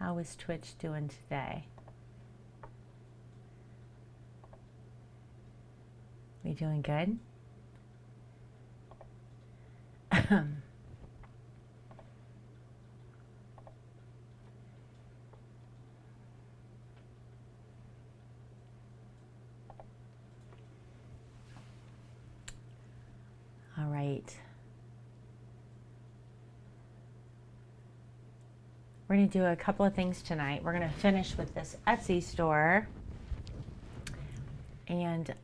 How is Twitch doing today? We doing good? All right. We're going to do a couple of things tonight. We're going to finish with this Etsy store. And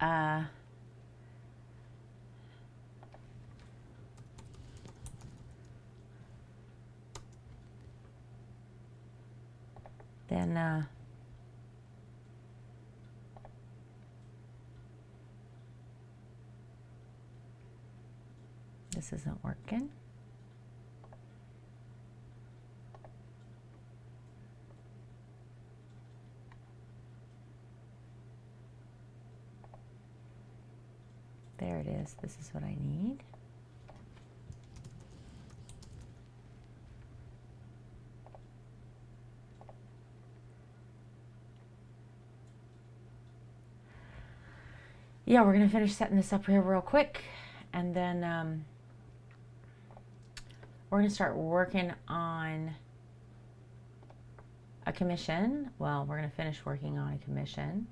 then this isn't working. There it is. This is what I need. Yeah, we're going to finish setting this up here real quick. And then we're going to start working on a commission. Well, we're going to finish working on a commission.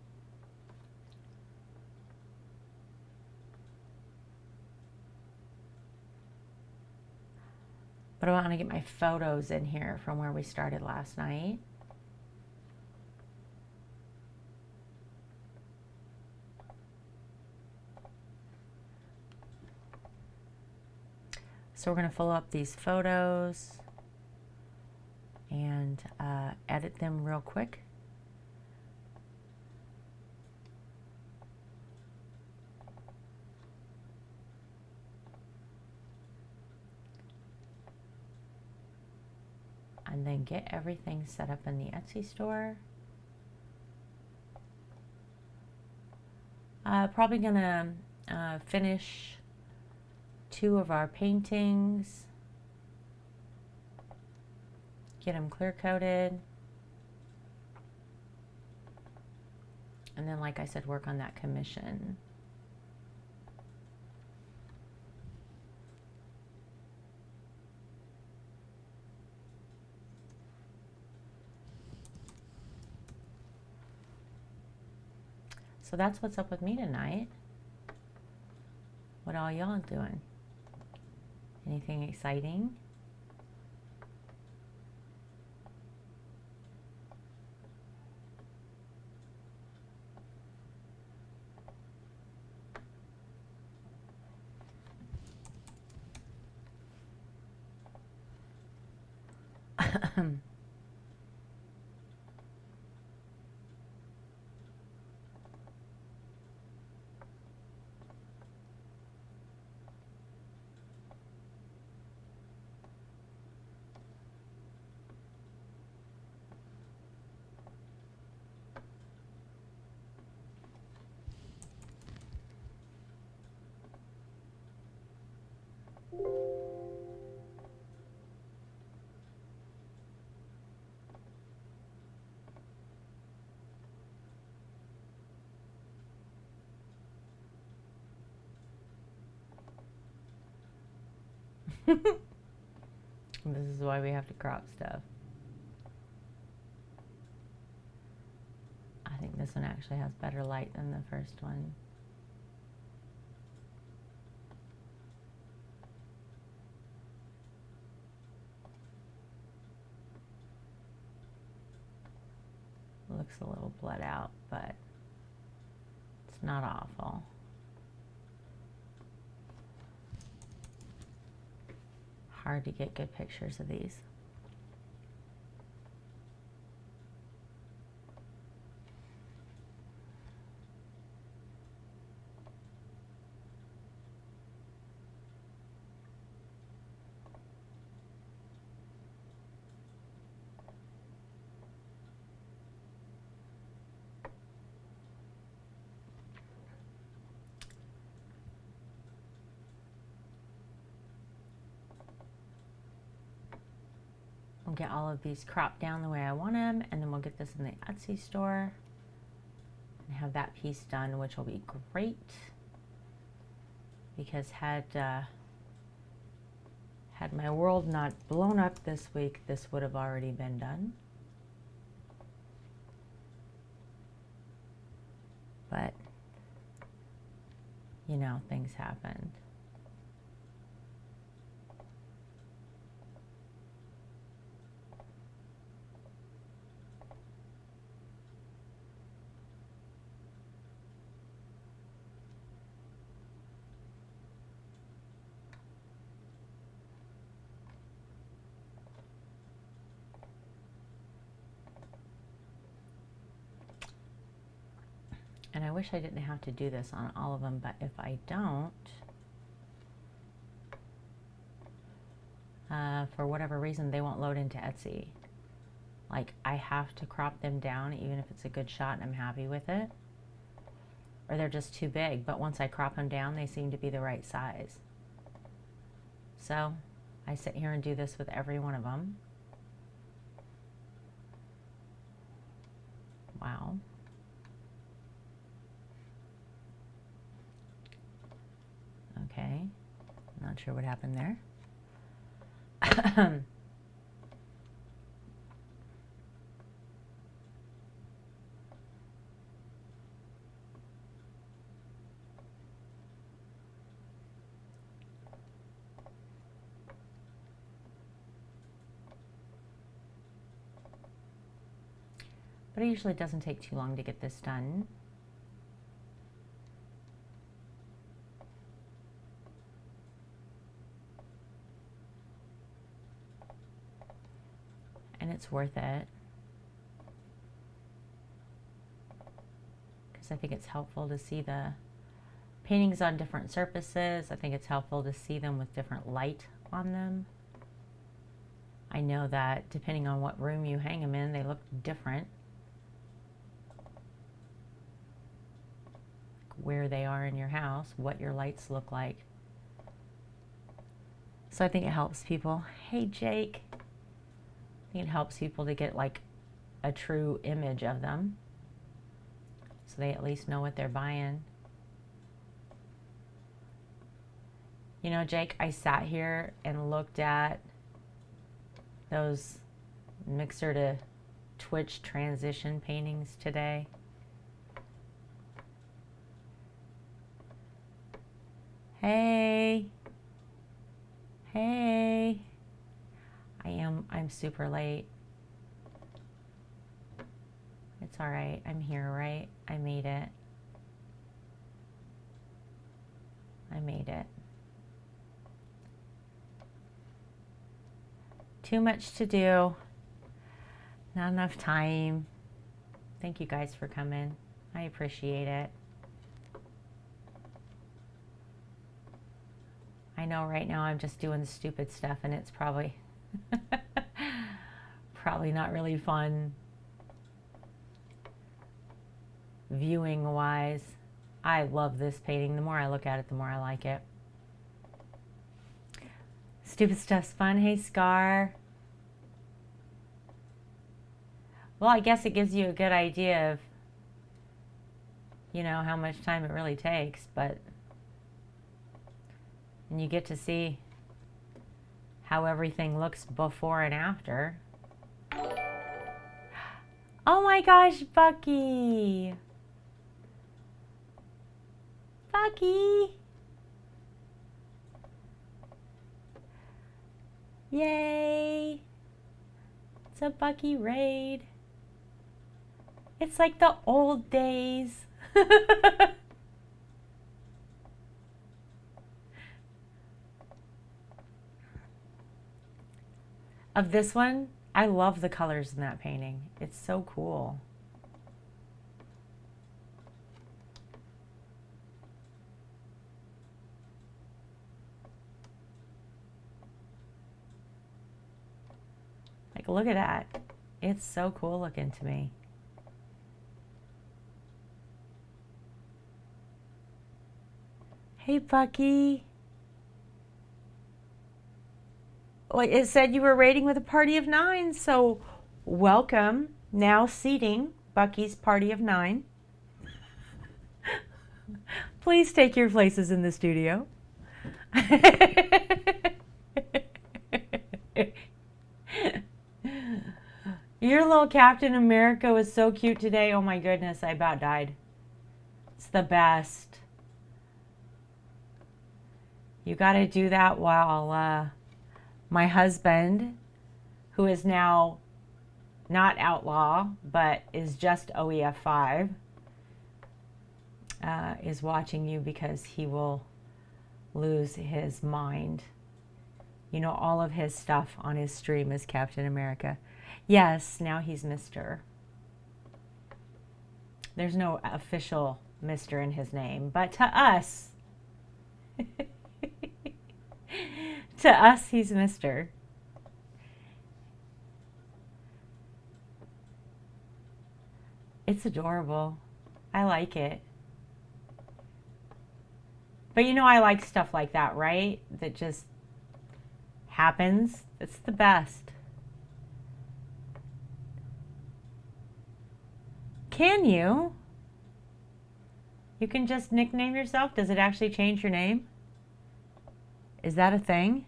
But I want to get my photos in here from where we started last night. So we're going to fill up these photos and edit them real quick. And then get everything set up in the Etsy store. Probably gonna finish 2 of our paintings, get them clear coated, and then, like I said, work on that commission. So that's what's up with me tonight. What all y'all doing? Anything exciting? This is why we have to crop stuff. I think this one actually has better light than the first one. Looks a little bled out, but it's not awful. Hard to get good pictures of these. get all of these cropped down the way I want them, and then we'll get this in the Etsy store and have that piece done, which will be great, because had my world not blown up this week, this would have already been done. But, you know, things happened. And I wish I didn't have to do this on all of them, but if I don't, for whatever reason, they won't load into Etsy. Like, I have to crop them down, even if it's a good shot and I'm happy with it. Or they're just too big, but once I crop them down, they seem to be the right size. So, I sit here and do this with every one of them. Wow. Okay, not sure what happened there. But it usually doesn't take too long to get this done. And it's worth it, because I think it's helpful to see the paintings on different surfaces. I think it's helpful to see them with different light on them. I know that depending on what room you hang them in, they look different. Where they are in your house, what your lights look like. So I think it helps people. Hey, Jake. I think it helps people to get like a true image of them, so they at least know what they're buying. You know, Jake, I sat here and looked at those mixer to Twitch transition paintings today. Hey. Hey. I'm super late. It's all right. I'm here, right? I made it. I made it. Too much to do. Not enough time. Thank you guys for coming. I appreciate it. I know right now I'm just doing stupid stuff, and it's probably probably not really fun viewing wise. I love this painting. The more I look at it, the more I like it. Stupid stuff's fun. Hey, Scar. Well, I guess it gives you a good idea of, you know, how much time it really takes, but and you get to see how everything looks before and after. Oh my gosh, Bucky! Bucky! Yay! It's a Bucky raid. It's like the old days. Of this one, I love the colors in that painting. It's so cool. Like, look at that. It's so cool looking to me. Hey, Bucky. it said you were rating with a party of 9, so welcome. Now seating Bucky's party of 9. Please take your places in the studio. Your little Captain America was so cute today. Oh my goodness, I about died. It's the best. You got to do that while my husband, who is now not outlaw, but is just OEF 5, is watching you, because he will lose his mind. You know, all of his stuff on his stream is Captain America. Yes, now he's Mr. There's no official Mr. in his name, but to us, to us, he's Mr. It's adorable. I like it. But you know, I like stuff like that, right? That just happens. It's the best. Can you? You can just nickname yourself? Does it actually change your name? Is that a thing?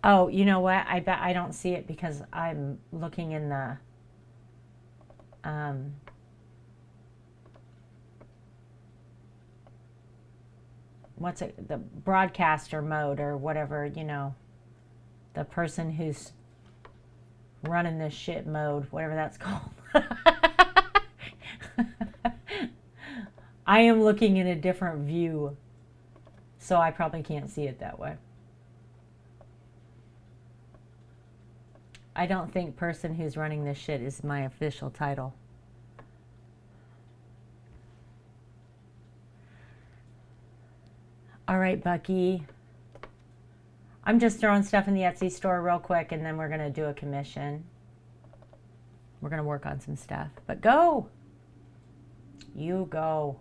Oh, you know what? I bet I don't see it because I'm looking in the what's it, the broadcaster mode or whatever, you know, the person who's running this shit mode, whatever that's called. I am looking in a different view, so I probably can't see it that way. I don't think person who's running this shit is my official title. All right, Bucky. I'm just throwing stuff in the Etsy store real quick, and then we're going to do a commission. We're going to work on some stuff. But go. You go.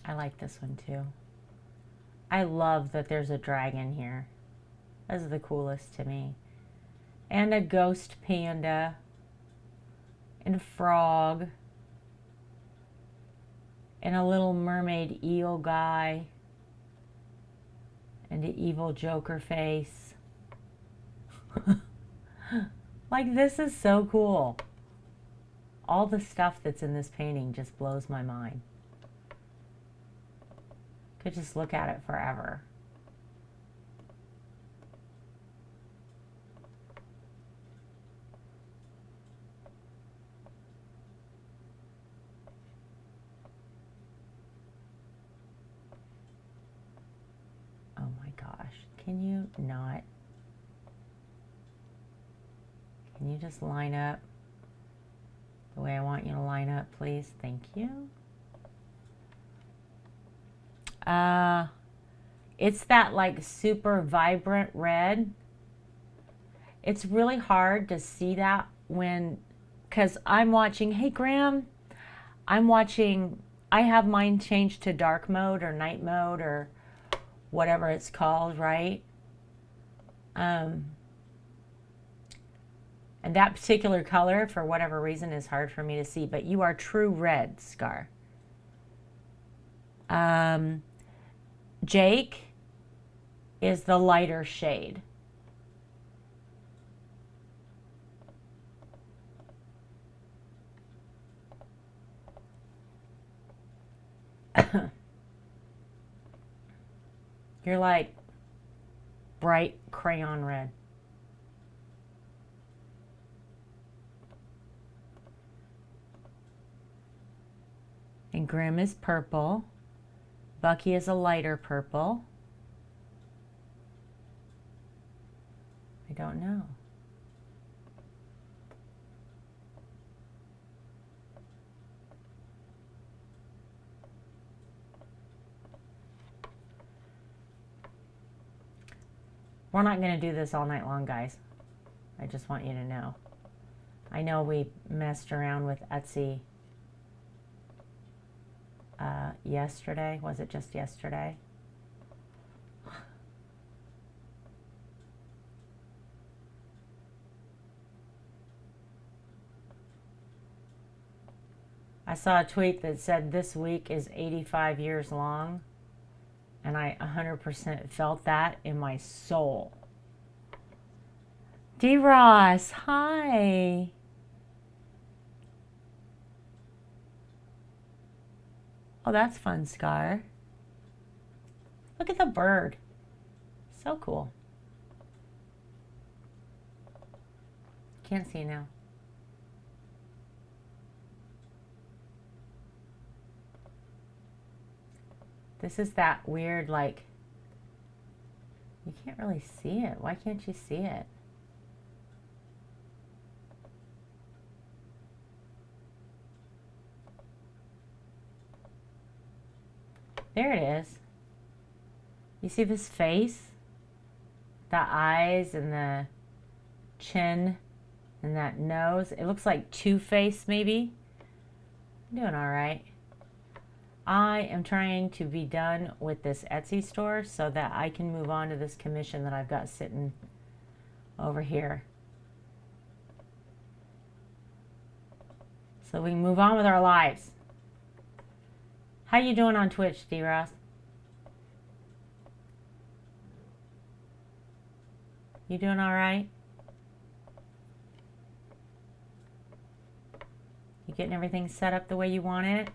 I like this one too. I love that there's a dragon here. This is the coolest to me. And a ghost panda. And a frog. And a little mermaid eel guy. And an evil Joker face. Like, this is so cool. All the stuff that's in this painting just blows my mind. Could just look at it forever. Oh my gosh. Can you not? Can you just line up the way I want you to line up, please? Thank you. It's that like super vibrant red. It's really hard to see that when, because I'm watching, hey Graham, I'm watching, I have mine changed to dark mode or night mode or whatever it's called, right? And that particular color, for whatever reason, is hard for me to see, but you are true red, Scar. Jake is the lighter shade. You're like bright crayon red. And Grim is purple. Bucky is a lighter purple. I don't know. We're not going to do this all night long, guys. I just want you to know. I know we messed around with Etsy yesterday. Was it just yesterday? I saw a tweet that said this week is 85 years long. And I 100% felt that in my soul. D. Ross, hi. Oh, that's fun, Scar. Look at the bird. So cool. Can't see now. This is that weird, like, you can't really see it. Why can't you see it? There it is. You see this face? The eyes and the chin and that nose. It looks like Two-Face, maybe. I'm doing all right. I am trying to be done with this Etsy store so that I can move on to this commission that I've got sitting over here. So we can move on with our lives. How you doing on Twitch, D-Ross? You doing all right? You getting everything set up the way you want it?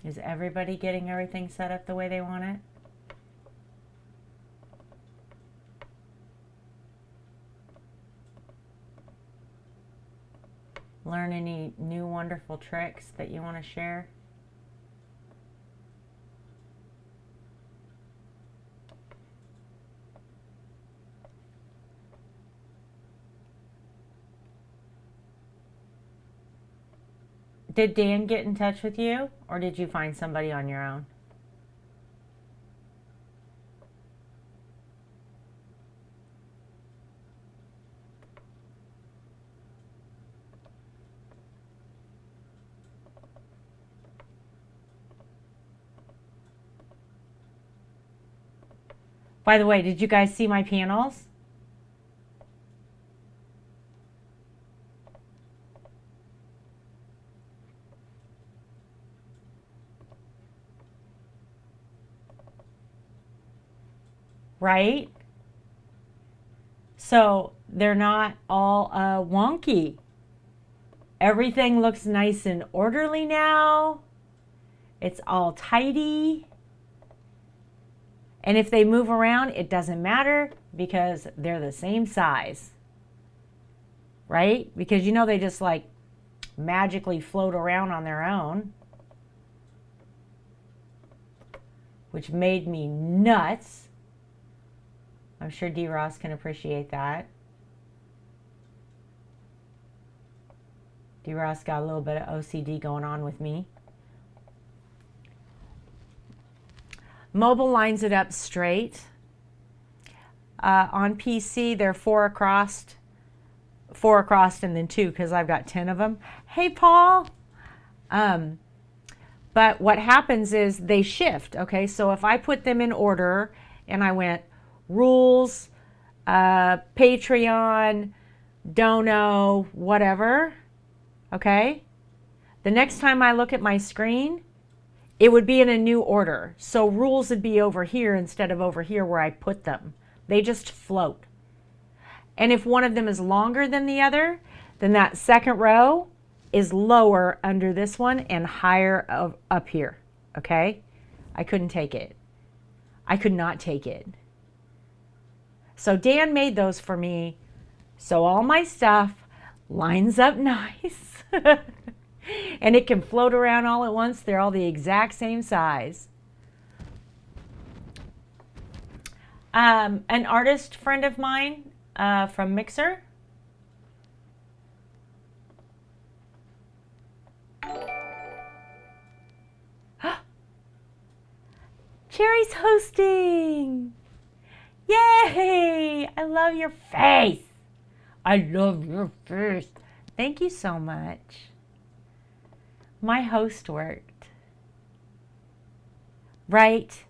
Is everybody getting everything set up the way they want it? Learn any new wonderful tricks that you want to share? Did Dan get in touch with you, or did you find somebody on your own? By the way, did you guys see my panels? Right? So they're not all wonky. Everything looks nice and orderly now. It's all tidy. And if they move around, it doesn't matter because they're the same size. Right? Because you know they just like magically float around on their own. Which made me nuts. I'm sure D. Ross can appreciate that. D. Ross got a little bit of OCD going on with me. Mobile lines it up straight. On PC, they're 4 across, and then 2 because I've got 10 of them. Hey, Paul. But what happens is they shift, okay? So if I put them in order and I went rules, Patreon, dono, whatever, okay? The next time I look at my screen, it would be in a new order. So rules would be over here instead of over here where I put them. They just float. And if one of them is longer than the other, then that second row is lower under this one and higher up here, okay? I couldn't take it. I could not take it. So Dan made those for me, so all my stuff lines up nice. And it can float around all at once. They're all the exact same size. An artist friend of mine from Mixer. Cherry's hosting. Yay! I love your face. I love your face. Thank you so much. My host worked. Right?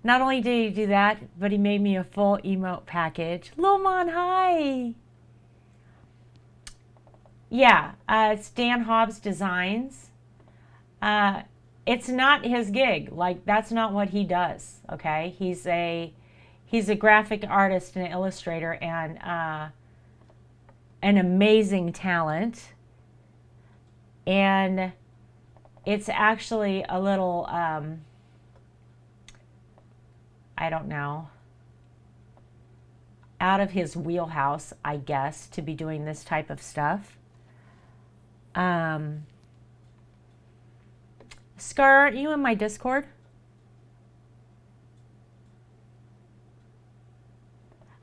Not only did he do that, but he made me a full emote package. Lomon, hi! Yeah, it's Dan Hobbs Designs. It's not his gig. Like, that's not what he does, okay? He's a graphic artist and an illustrator and an amazing talent. And it's actually a little, I don't know, out of his wheelhouse, I guess, to be doing this type of stuff. Scar, aren't you in my Discord?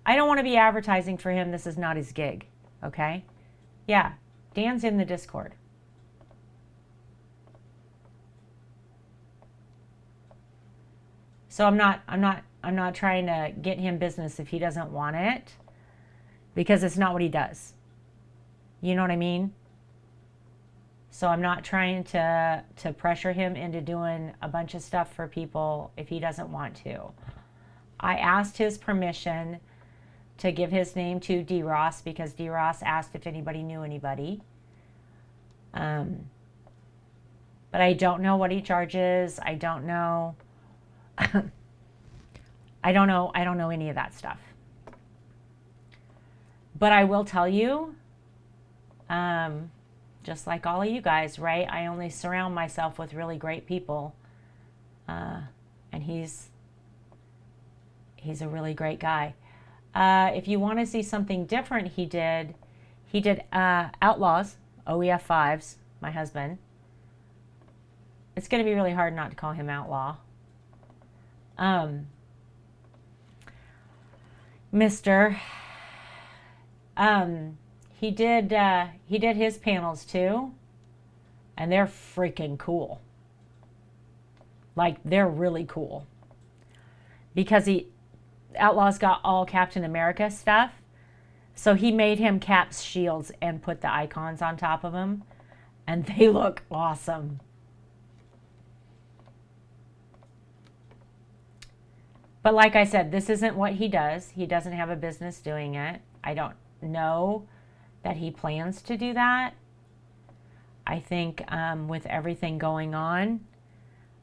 I don't want to be advertising for him. This is not his gig, okay? Yeah, Dan's in the Discord. So I'm not trying to get him business if he doesn't want it, because it's not what he does. You know what I mean? So I'm not trying to pressure him into doing a bunch of stuff for people if he doesn't want to. I asked his permission to give his name to D. Ross because D. Ross asked if anybody knew anybody. But I don't know what he charges. I don't know. I don't know any of that stuff. But I will tell you, just like all of you guys, right? I only surround myself with really great people. And he's a really great guy. If you want to see something different, he did Outlaws, OEF5s, my husband. It's going to be really hard not to call him Outlaw. Mr. He did his panels too, and they're freaking cool. Like, they're really cool. Because Outlaw's got all Captain America stuff, so he made him Cap's shields and put the icons on top of them, and they look awesome. But like I said, this isn't what he does. He doesn't have a business doing it. I don't know that he plans to do that. I think with everything going on,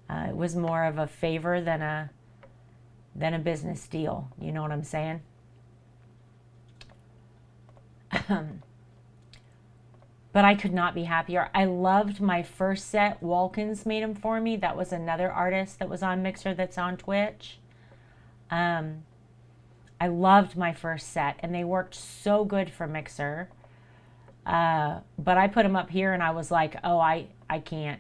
it was more of a favor than a business deal. You know what I'm saying? But I could not be happier. I loved my first set. Walkins made them for me. That was another artist that was on Mixer that's on Twitch. I loved my first set, and they worked so good for Mixer. But I put them up here, and I was like, oh, I can't.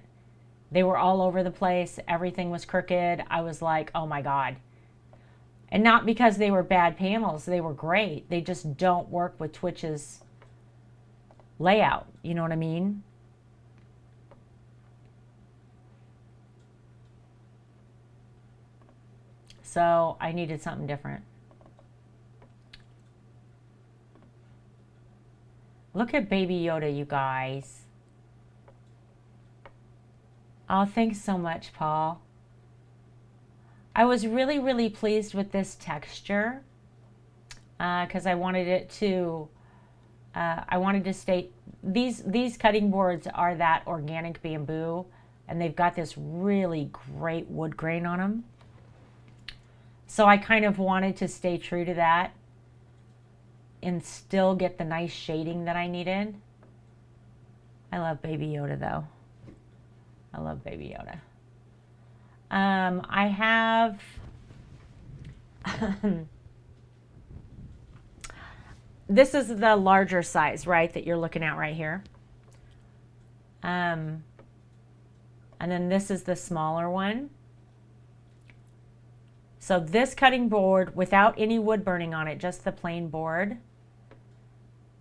They were all over the place. Everything was crooked. I was like, oh my God. And not because they were bad panels. They were great. They just don't work with Twitch's layout. You know what I mean? So I needed something different. Look at Baby Yoda, you guys. Oh, thanks so much, Paul. I was really, really pleased with this texture because I wanted it to, I wanted to state, these cutting boards are that organic bamboo, and they've got this really great wood grain on them. So I kind of wanted to stay true to that and still get the nice shading that I needed. I love Baby Yoda though. I love Baby Yoda. I have this is the larger size, right, that you're looking at right here. And then this is the smaller one. So this cutting board, without any wood burning on it, just the plain board,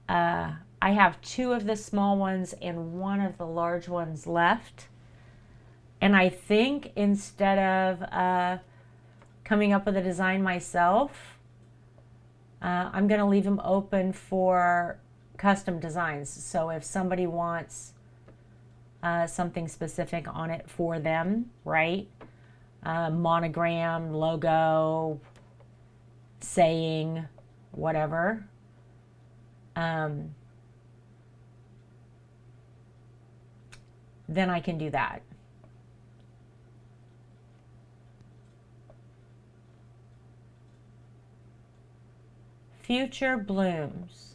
I have 2 of the small ones and 1 of the large ones left. And I think instead of coming up with a design myself, I'm going to leave them open for custom designs. So if somebody wants something specific on it for them, right? Monogram, logo, saying, whatever. Then I can do that. Future blooms.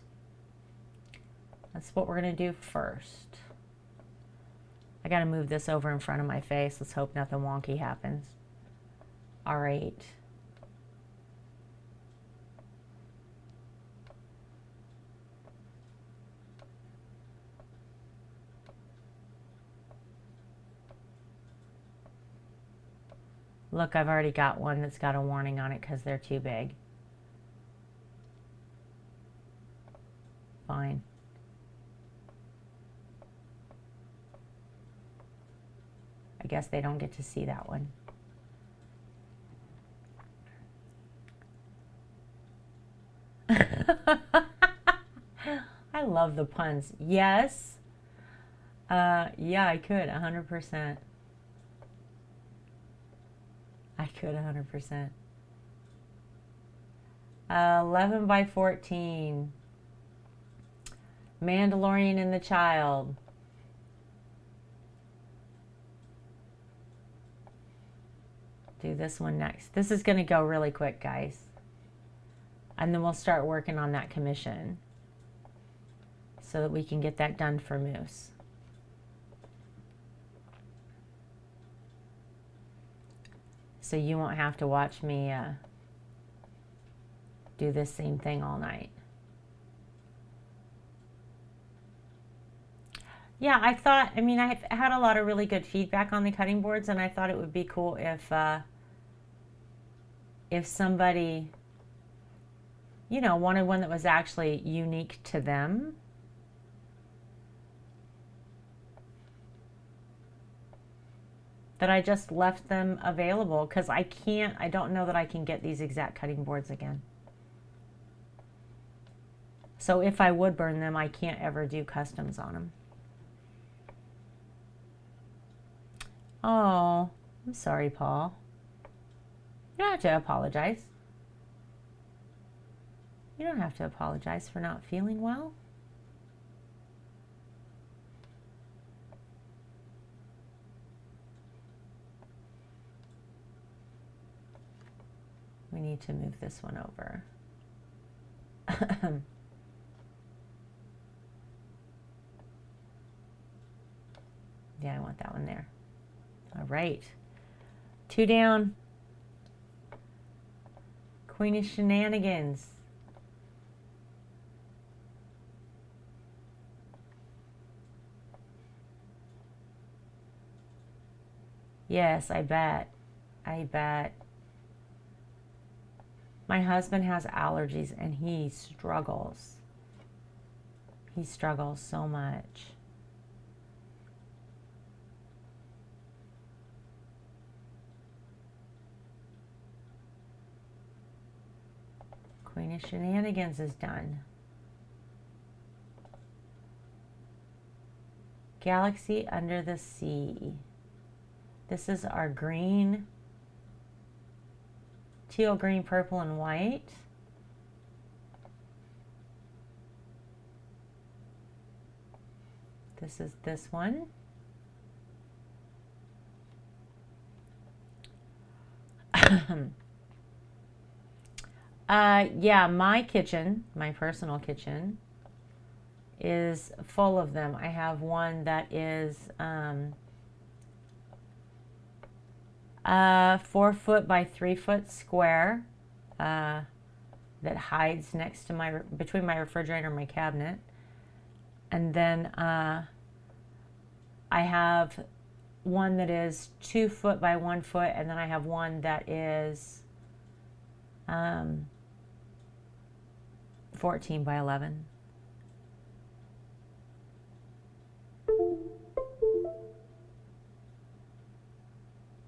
That's what we're going to do first. I got to move this over in front of my face. Let's hope nothing wonky happens. All right. Look, I've already got one that's got a warning on it because they're too big. Fine. I guess they don't get to see that one. I love the puns. Yes. Yeah, I could 100%. I could 100%. 11 by 14. Mandalorian and the Child. Do this one next. This is going to go really quick, guys. And then we'll start working on that commission so that we can get that done for Moose. So you won't have to watch me do this same thing all night. Yeah, I thought, I mean, I had a lot of really good feedback on the cutting boards, and I thought it would be cool if somebody, you know, wanted one that was actually unique to them. That I just left them available, because I don't know that I can get these exact cutting boards again. So if I would burn them, I can't ever do customs on them. Oh, I'm sorry, Paul. You don't have to apologize. You don't have to apologize for not feeling well. We need to move this one over. Yeah, I want that one there. All right. 2 down. Queen of Shenanigans. Yes, I bet. I bet. My husband has allergies and he struggles. He struggles so much. Queen of Shenanigans is done. Galaxy Under the Sea. This is our green, teal, green, purple, and white. This is this one. Yeah, my kitchen, my personal kitchen, is full of them. I have one that is 4 foot by 3 foot square that hides next to between my refrigerator and my cabinet. And then I have one that is 2 foot by 1 foot, and then I have one that is 14 by 11.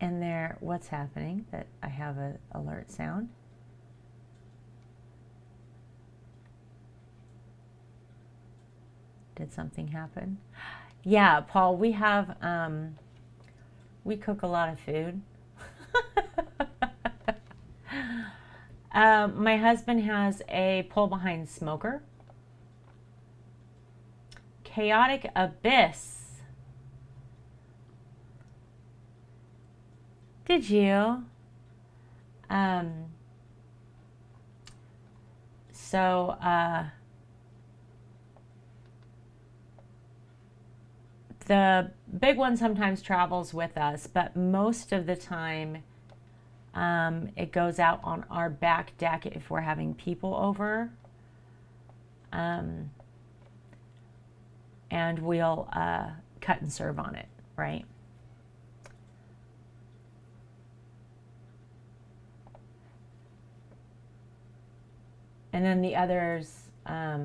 And there, what's happening? That I have an alert sound. Did something happen? Yeah, Paul, we have, we cook a lot of food. My husband has a pull-behind smoker. Chaotic Abyss. Did you? The big one sometimes travels with us, but most of the time it goes out on our back deck if we're having people over. And we'll cut and serve on it, right? And then the others, I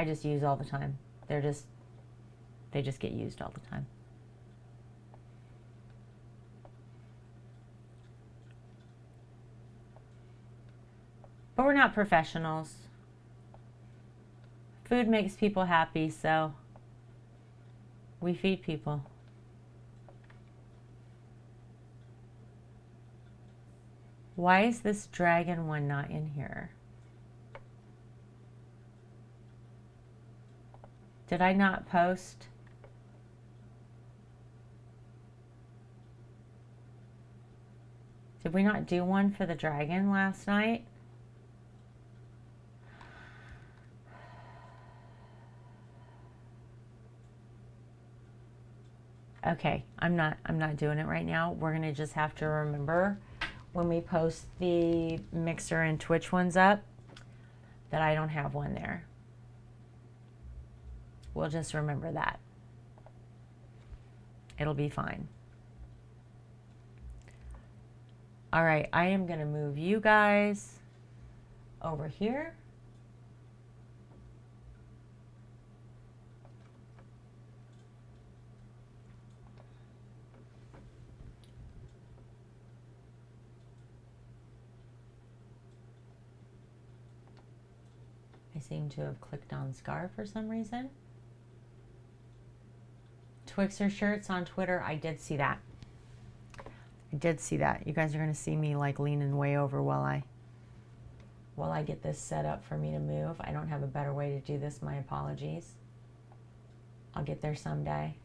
just use all the time. They just get used all the time. But we're not professionals. Food makes people happy, so we feed people. Why is this dragon one not in here? Did I not post? Did we not do one for the dragon last night? Okay, I'm not doing it right now. We're gonna just have to remember when we post the Mixer and Twitch ones up that I don't have one there. We'll just remember that. It'll be fine. All right, I am gonna move you guys over here. I seem to have clicked on Scar for some reason. Twixer shirts on Twitter. I did see that. You guys are going to see me like leaning way over while I get this set up for me to move. I don't have a better way to do this. My apologies. I'll get there someday.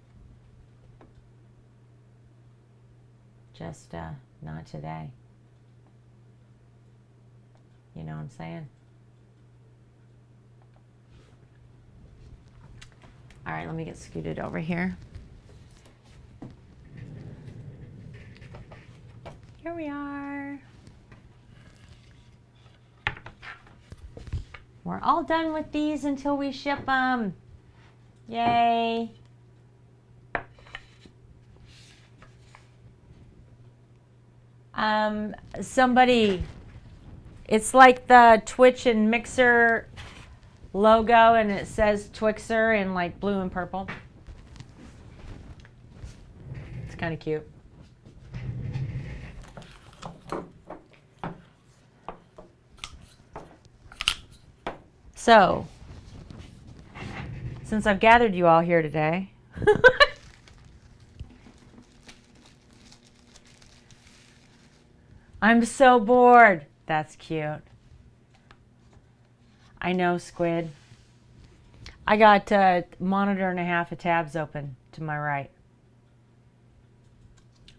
Just not today. You know what I'm saying? All right, let me get scooted over here. Here we are. We're all done with these until we ship them. Yay. Somebody, it's like the Twitch and Mixer logo, and it says Twixer in like blue and purple. It's kind of cute. So, since I've gathered you all here today, I'm so bored. That's cute. I know, Squid. I got a monitor and a half of tabs open to my right.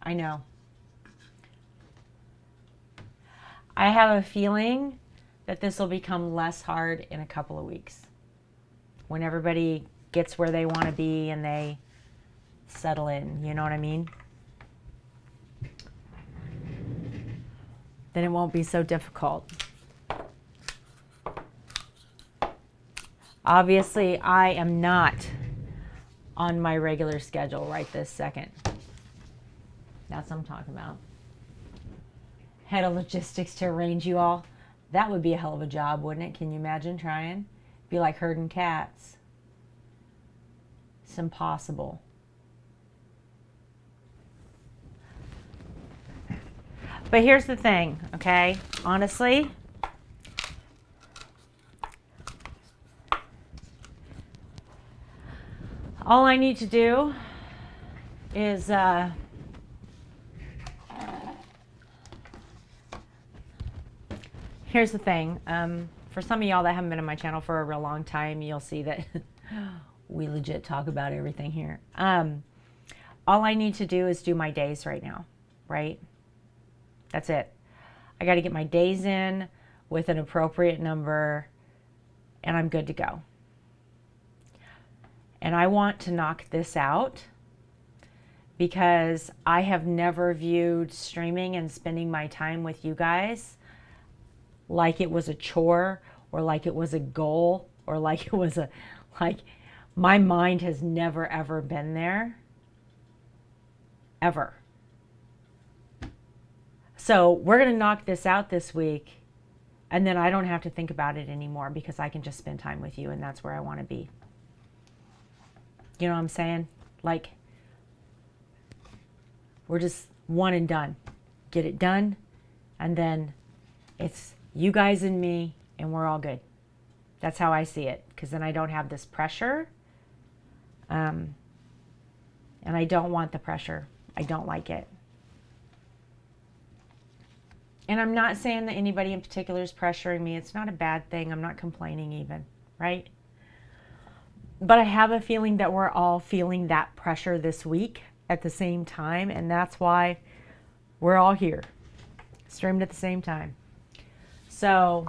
I know. I have a feeling that this will become less hard in a couple of weeks when everybody gets where they want to be and they settle in, you know what I mean? Then it won't be so difficult. Obviously, I am not on my regular schedule right this second. That's what I'm talking about. Head of logistics to arrange you all. That would be a hell of a job, wouldn't it? Can you imagine trying? Be like herding cats. It's impossible. But here's the thing, okay? Honestly, all I need to do is here's the thing. For some of y'all that haven't been on my channel for a real long time, you'll see that we legit talk about everything here. All I need to do is do my days right now, right? That's it. I got to get my days in with an appropriate number, and I'm good to go. And I want to knock this out because I have never viewed streaming and spending my time with you guys like it was a chore or like it was a goal or like it was my mind has never ever been there. Ever. So we're going to knock this out this week, and then I don't have to think about it anymore because I can just spend time with you, and that's where I want to be. You know what I'm saying? Like, we're just one and done. Get it done, and then it's you guys and me, and we're all good. That's how I see it, because then I don't have this pressure, and I don't want the pressure. I don't like it. And I'm not saying that anybody in particular is pressuring me. It's not a bad thing. I'm not complaining even, right? But I have a feeling that we're all feeling that pressure this week at the same time. And that's why we're all here, streamed at the same time. So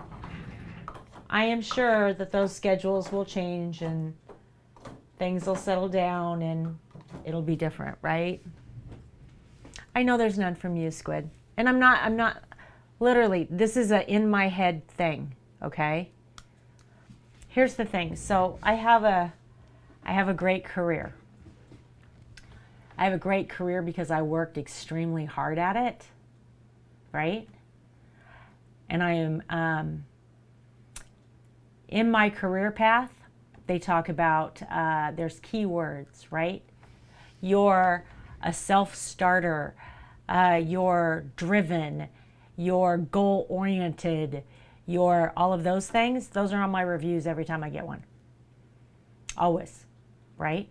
I am sure that those schedules will change and things will settle down and it'll be different, right? I know there's none from you, Squid. And I'm not, literally, this is a in my head thing, okay? Here's the thing. So I have a great career. I have a great career because I worked extremely hard at it, right? And I am, in my career path, they talk about, there's keywords, right? You're a self-starter, you're driven, you're goal-oriented, you're all of those things. Those are on my reviews every time I get one. Always, right?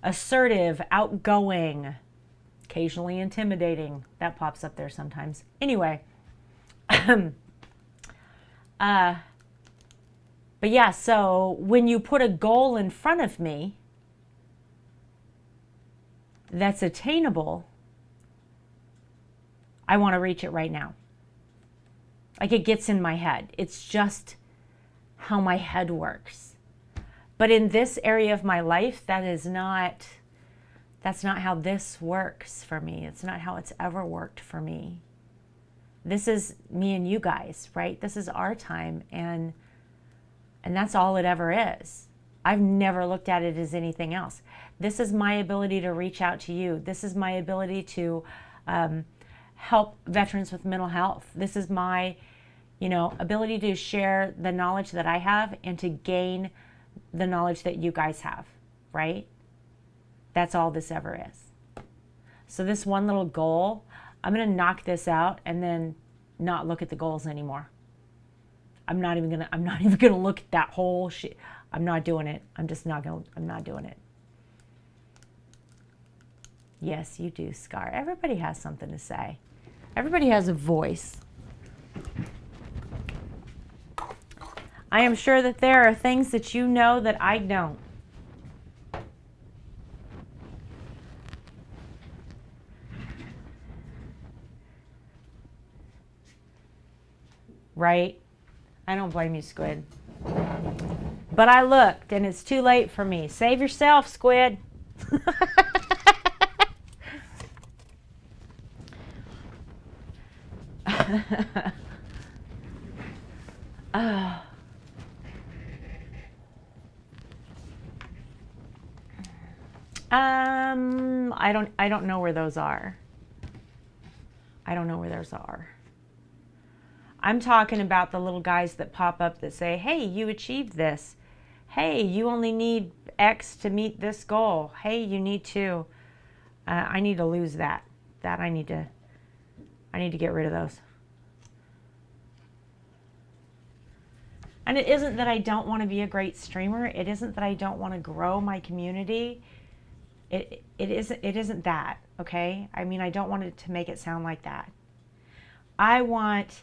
Assertive, outgoing, occasionally intimidating. That pops up there sometimes. Anyway, but yeah, so when you put a goal in front of me that's attainable, I want to reach it right now. Like, it gets in my head. It's just how my head works. But in this area of my life, that's not how this works for me. It's not how it's ever worked for me. This is me and you guys, right? This is our time, and that's all it ever is. I've never looked at it as anything else. This is my ability to reach out to you. This is my ability to help veterans with mental health. This is my, ability to share the knowledge that I have and to gain the knowledge that you guys have, right? That's all this ever is. So this one little goal, I'm going to knock this out and then not look at the goals anymore. I'm not even going to look at that whole shit. I'm not doing it. I'm not doing it. Yes, you do, Scar. Everybody has something to say. Everybody has a voice. I am sure that there are things that you know that I don't. right? I don't blame you, Squid. But I looked, and it's too late for me. Save yourself, Squid. Oh. I don't know where those are. I don't know where those are. I'm talking about the little guys that pop up that say, hey, you achieved this. Hey, you only need X to meet this goal. Hey, you need to. I need to lose that. I need to get rid of those. And it isn't that I don't want to be a great streamer. It isn't that I don't want to grow my community. It isn't that, okay? I mean, I don't want it to make it sound like that. I want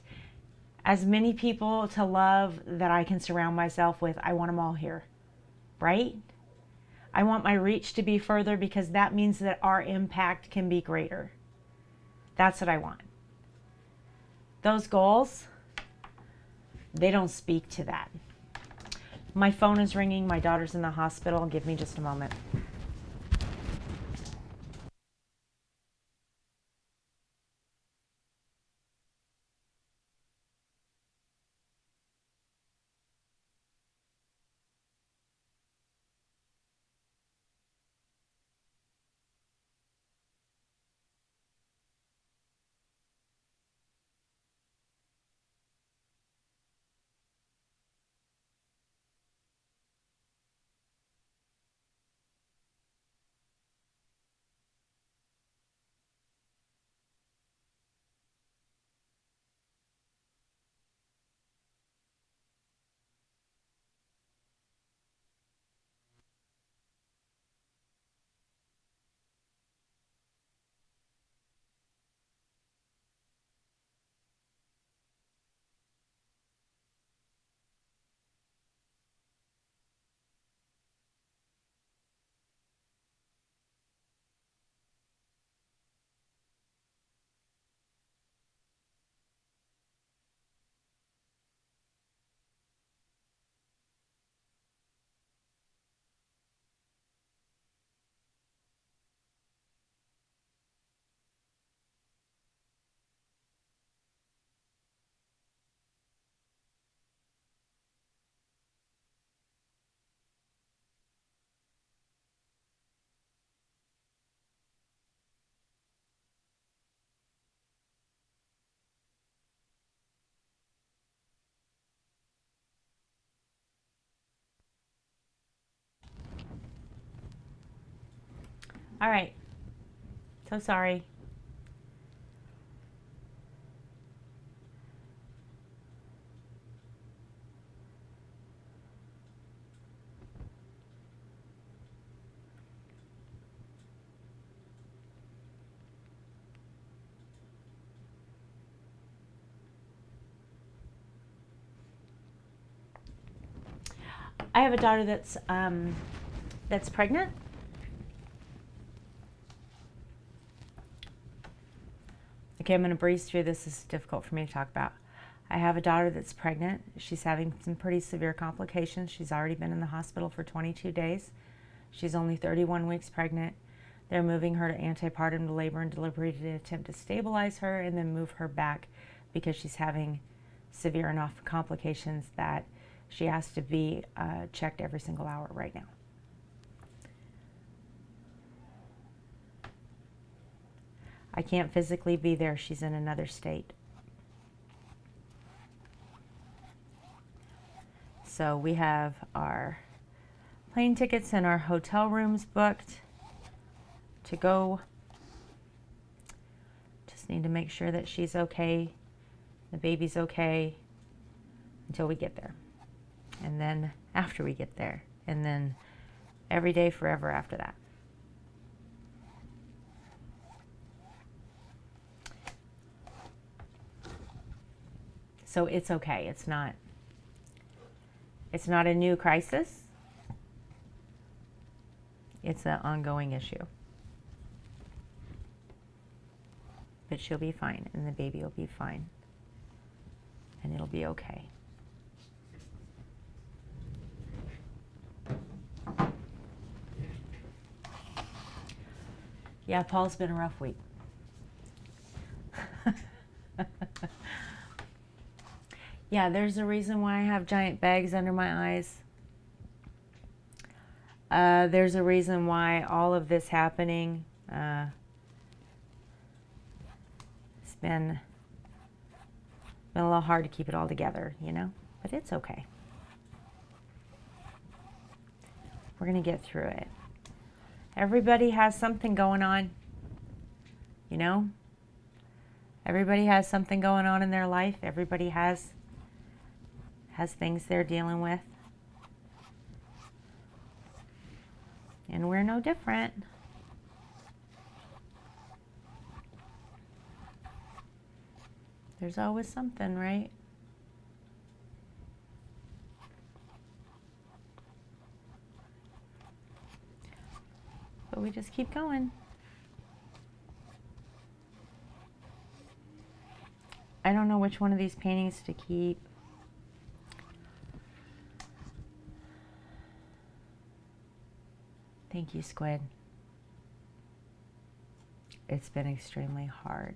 as many people to love that I can surround myself with. I want them all here, right? I want my reach to be further because that means that our impact can be greater. That's what I want. Those goals, they don't speak to that. My phone is ringing. My daughter's in the hospital. Give me just a moment. All right. So sorry. I have a daughter that's pregnant. Okay, I'm going to breeze through this. This is difficult for me to talk about. I have a daughter that's pregnant. She's having some pretty severe complications. She's already been in the hospital for 22 days. She's only 31 weeks pregnant. They're moving her to antepartum to labor and delivery to attempt to stabilize her and then move her back because she's having severe enough complications that she has to be checked every single hour right now. I can't physically be there. She's in another state. So we have our plane tickets and our hotel rooms booked to go. Just need to make sure that she's okay, the baby's okay until we get there. And then after we get there. And then every day forever after that. So it's okay. It's not a new crisis. It's an ongoing issue. But she'll be fine, and the baby will be fine. and it'll be okay. Yeah, Paul's been a rough week. Yeah, there's a reason why I have giant bags under my eyes. There's a reason why all of this happening. It's been a little hard to keep it all together, you know, but it's okay. We're going to get through it. Everybody has something going on, you know. Everybody has something going on in their life. Everybody has things they're dealing with. And we're no different. There's always something, right? But we just keep going. I don't know which one of these paintings to keep. Thank you, Squid. It's been extremely hard,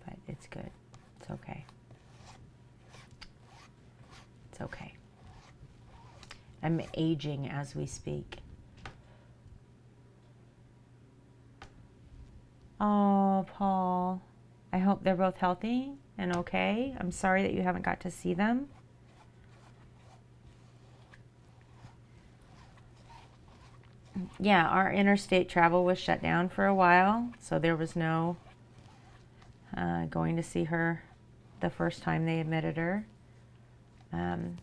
but it's good. It's okay. It's okay. I'm aging as we speak. Oh, Paul. I hope they're both healthy and okay. I'm sorry that you haven't got to see them. Yeah, our interstate travel was shut down for a while, so there was no going to see her the first time they admitted her. And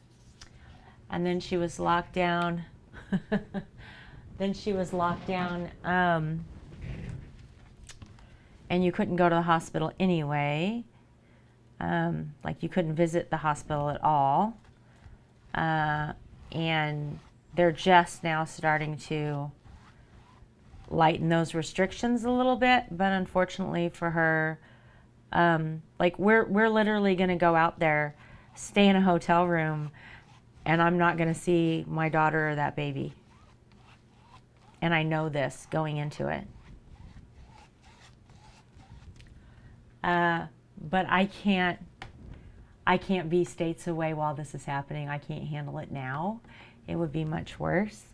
then she was locked down. And you couldn't go to the hospital anyway. Like you couldn't visit the hospital at all. And they're just now starting to lighten those restrictions a little bit, but unfortunately for her, like we're literally going to go out there, stay in a hotel room, and I'm not going to see my daughter or that baby. And I know this going into it. But I can't be states away while this is happening. I can't handle it now. It would be much worse.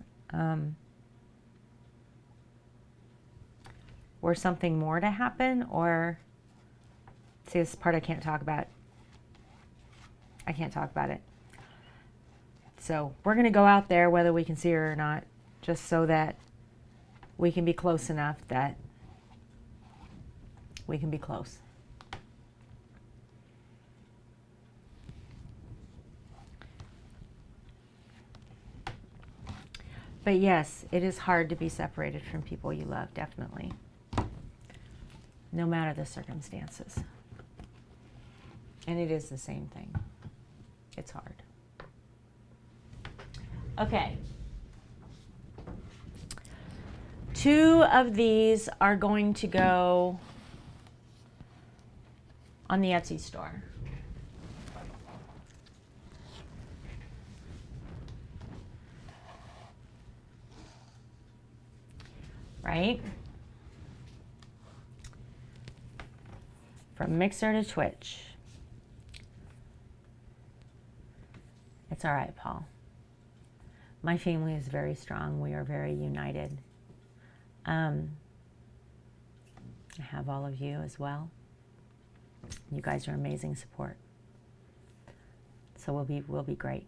Were something more to happen, or see, this part I can't talk about. I can't talk about it. So we're going to go out there whether we can see her or not, just so that we can be close enough that we can be close. But yes, it is hard to be separated from people you love, definitely. No matter the circumstances. And it is the same thing. It's hard. Okay. 2 of these are going to go on the Etsy store. Right? From Mixer to Twitch. It's all right, Paul. My family is very strong. We are very united. I have all of you as well. You guys are amazing support. So we'll be great.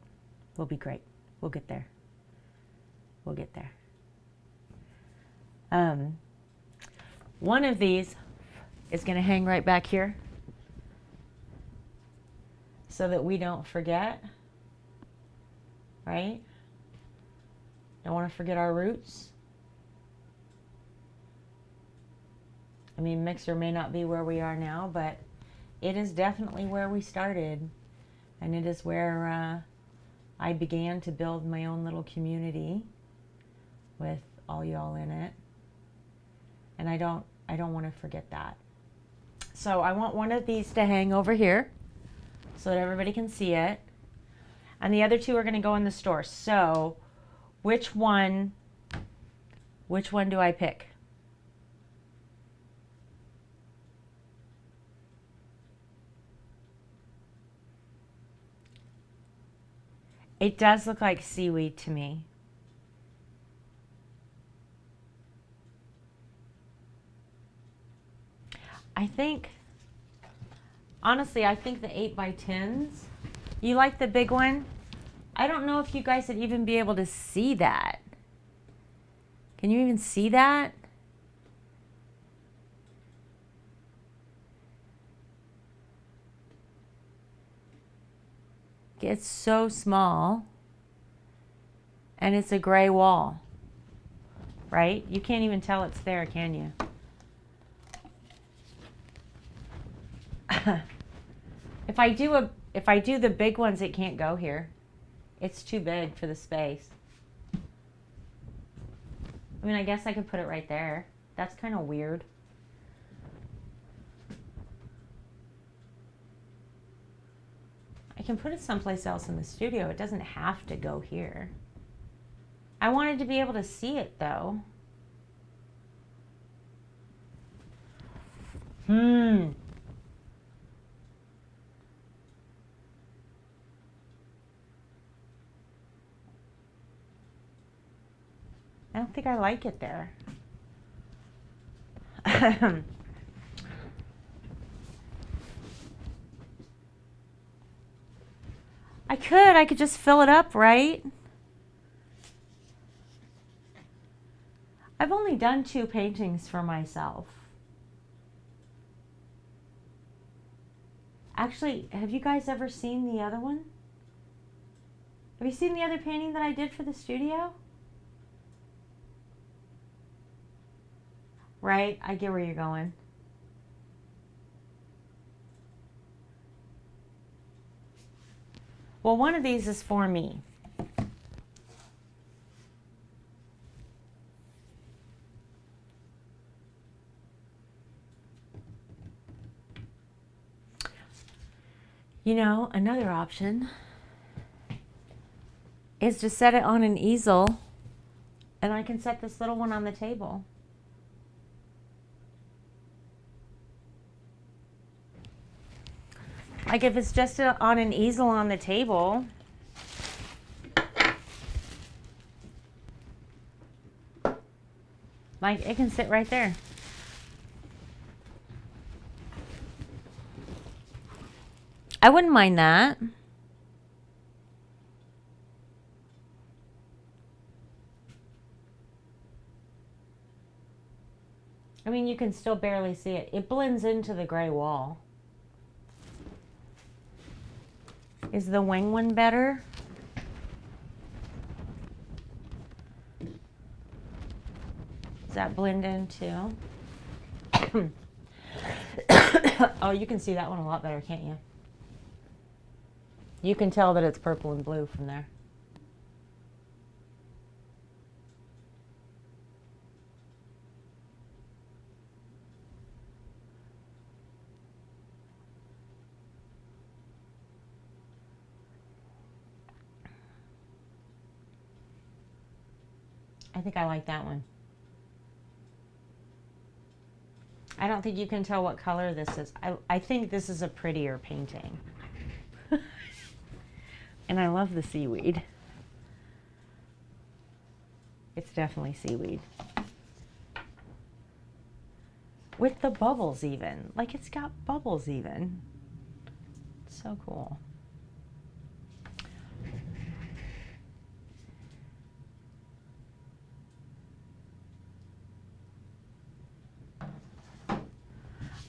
We'll be great. We'll get there. We'll get there. One of these is going to hang right back here so that we don't forget, right? Don't want to forget our roots. I mean, Mixer may not be where we are now, but it is definitely where we started. And it is where I began to build my own little community with all y'all in it. And I don't want to forget that. So I want one of these to hang over here so that everybody can see it. And the other two are going to go in the store. So which one do I pick? It does look like seaweed to me. I think, honestly, I think the 8x10s. You like the big one? I don't know if you guys would even be able to see that. Can you even see that? It's so small. And it's a gray wall. Right? You can't even tell it's there, can you? If I do the big ones, it can't go here. It's too big for the space. I mean, I guess I could put it right there. That's kind of weird. I can put it someplace else in the studio. It doesn't have to go here. I wanted to be able to see it though. I don't think I like it there. I could just fill it up, right? I've only done 2 paintings for myself. Actually, have you guys ever seen the other one? Have you seen the other painting that I did for the studio? Right? I get where you're going. Well, one of these is for me. You know, another option is to set it on an easel, and I can set this little one on the table. Like if it's just on an easel on the table, like it can sit right there. I wouldn't mind that. I mean, you can still barely see it. It blends into the gray wall. Is the wing one better? Does that blend in too? Oh, you can see that one a lot better, can't you? You can tell that it's purple and blue from there. I think I like that one. I don't think you can tell what color this is. I think this is a prettier painting. And I love the seaweed. It's definitely seaweed. With the bubbles even. Like it's got bubbles even. It's so cool.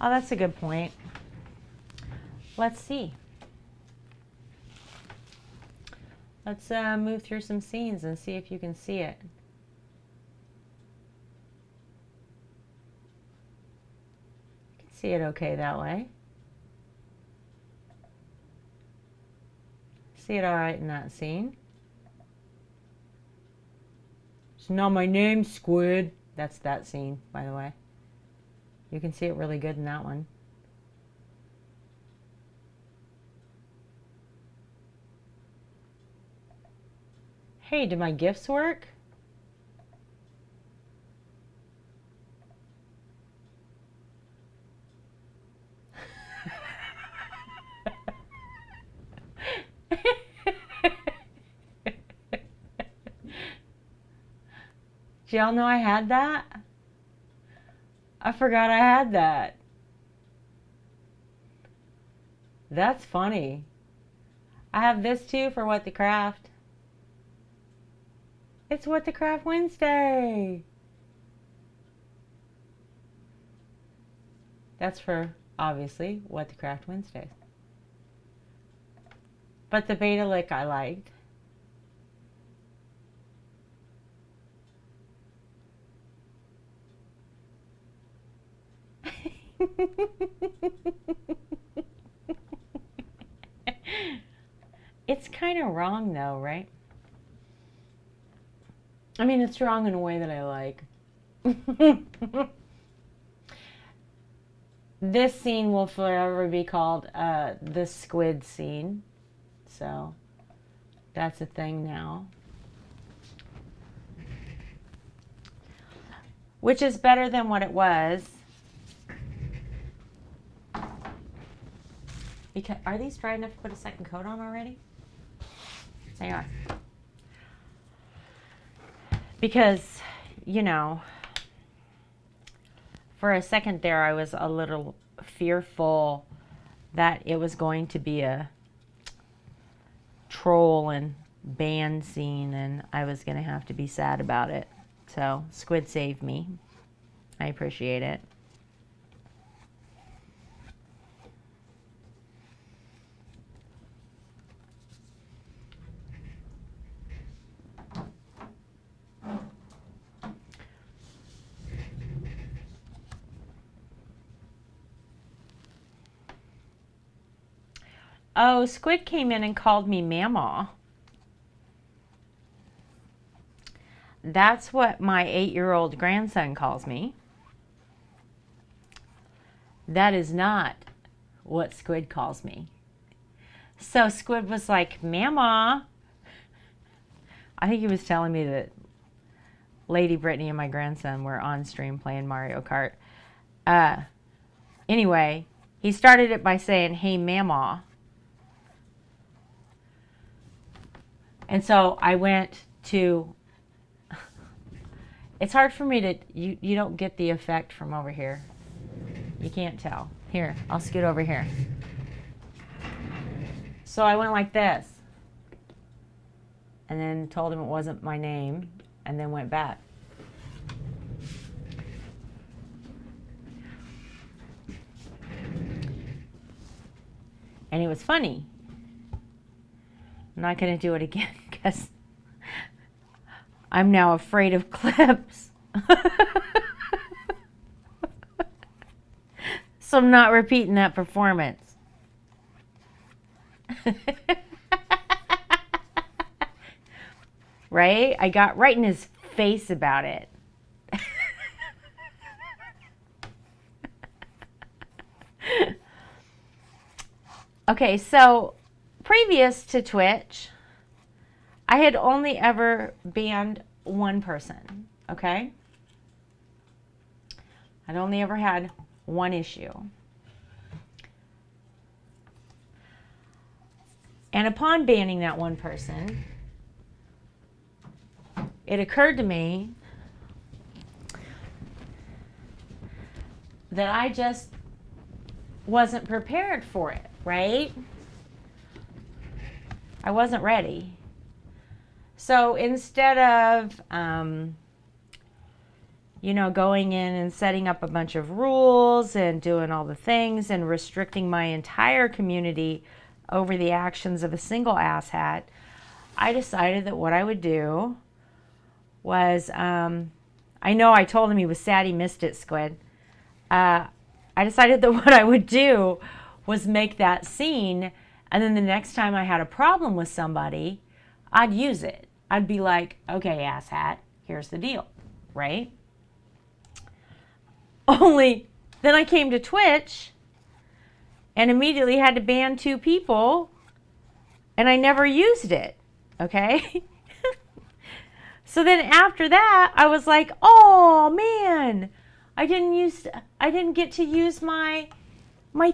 Oh, that's a good point. Let's see. Let's move through some scenes and see if you can see it. You can see it okay that way. See it all right in that scene. It's not my name, squid. That's that scene, by the way. You can see it really good in that one. Hey, did my gifts work? Did y'all know I had that? I forgot I had that. That's funny. I have this too for What the Craft. It's What the Craft Wednesday. That's for, obviously, What the Craft Wednesdays. But the beta lick I liked. It's kind of wrong though, right? I mean, it's wrong in a way that I like. This scene will forever be called the squid scene. So that's a thing now. Which is better than what it was. Because, are these dry enough to put a second coat on already? They are. Because, you know, for a second there I was a little fearful that it was going to be a troll and band scene and I was going to have to be sad about it. So, Squid saved me. I appreciate it. Oh, Squid came in and called me Mamaw. That's what my 8-year-old grandson calls me. That is not what Squid calls me. So Squid was like, Mamaw. I think he was telling me that Lady Brittany and my grandson were on stream playing Mario Kart. Anyway, he started it by saying, hey, Mamaw. And so I went to, it's hard for me to, you don't get the effect from over here. You can't tell. Here, I'll scoot over here. So I went like this. And then told him it wasn't my name. And then went back. And it was funny. I'm not going to do it again because I'm now afraid of clips. So I'm not repeating that performance. Right? I got right in his face about it. Okay, so previous to Twitch, I had only ever banned one person, okay? I'd only ever had one issue. And upon banning that one person, it occurred to me that I just wasn't prepared for it, right? I wasn't ready. So instead of, you know, going in and setting up a bunch of rules and doing all the things and restricting my entire community over the actions of a single asshat, I decided that what I would do was, I know I told him he was sad he missed it, Squid. I decided that what I would do was make that scene, and then the next time I had a problem with somebody, I'd use it. I'd be like, okay, asshat, here's the deal, right? Only then I came to Twitch and immediately had to ban 2 people, and I never used it, okay? So then after that, I was like, oh man, I didn't get to use my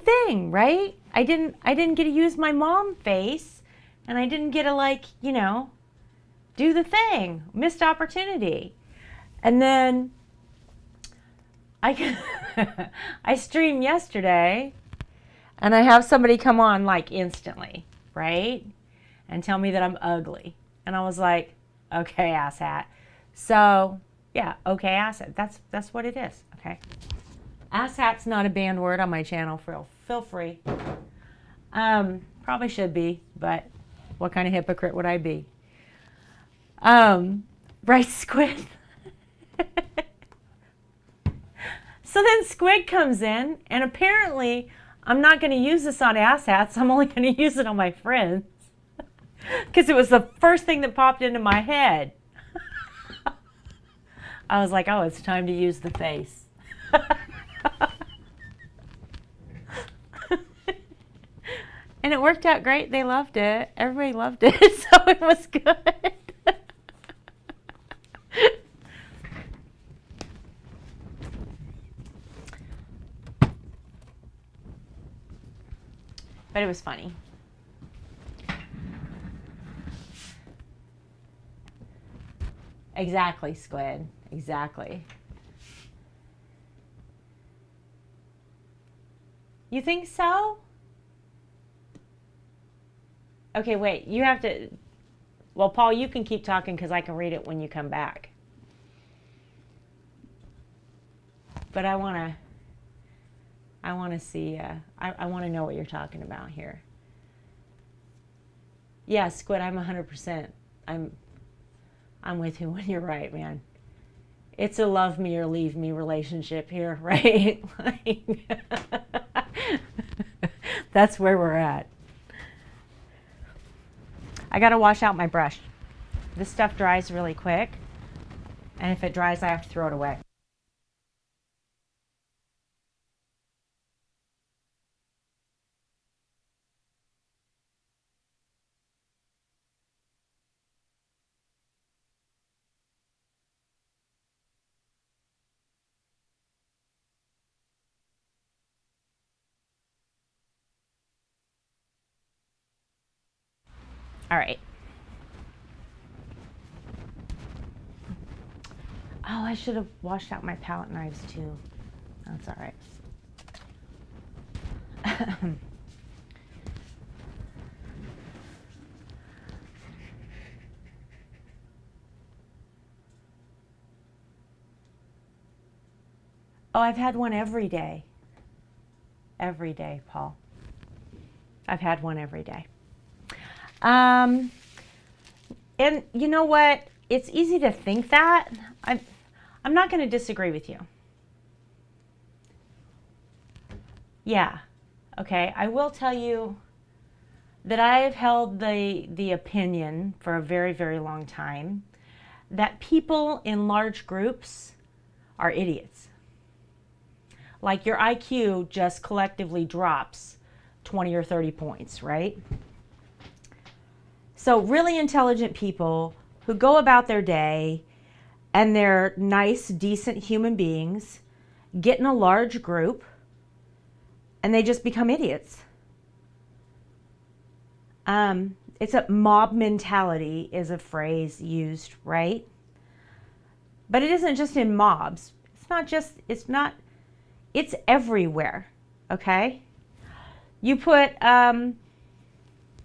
thing, right? I didn't get to use my mom face, and I didn't get to, like, do the thing. Missed opportunity. And then I I streamed yesterday, and I have somebody come on like instantly, right? And tell me that I'm ugly. And I was like, okay, asshat. So yeah, okay, asshat. That's what it is. Okay. Asshat's not a banned word on my channel. Feel free. Probably should be, but what kind of hypocrite would I be? Right, Squid? So then Squid comes in, and apparently I'm not going to use this on asshats. I'm only going to use it on my friends. Because it was the first thing that popped into my head. I was like, oh, it's time to use the face. And it worked out great. They loved it. Everybody loved it. So it was good. But it was funny. Exactly, Squid. Exactly. You think so? Okay, wait. You have to... Well, Paul, you can keep talking because I can read it when you come back. But I want to see... I want to know what you're talking about here. Yeah, Squid, I'm 100%. I'm with you when you're right, man. It's a love me or leave me relationship here, right? That's where we're at. I got to wash out my brush. This stuff dries really quick. And if it dries, I have to throw it away. All right. Oh, I should have washed out my palette knives too. That's all right. Oh, I've had one every day. Every day, Paul. I've had one every day. And you know what? It's easy to think that. I'm not going to disagree with you. Yeah. Okay. I will tell you that I have held the opinion for a very, very long time that people in large groups are idiots. Like your IQ just collectively drops 20 or 30 points, right? So really intelligent people who go about their day and they're nice, decent human beings get in a large group and they just become idiots. It's a mob mentality is a phrase used, right? But it isn't just in mobs. It's everywhere, okay? You put,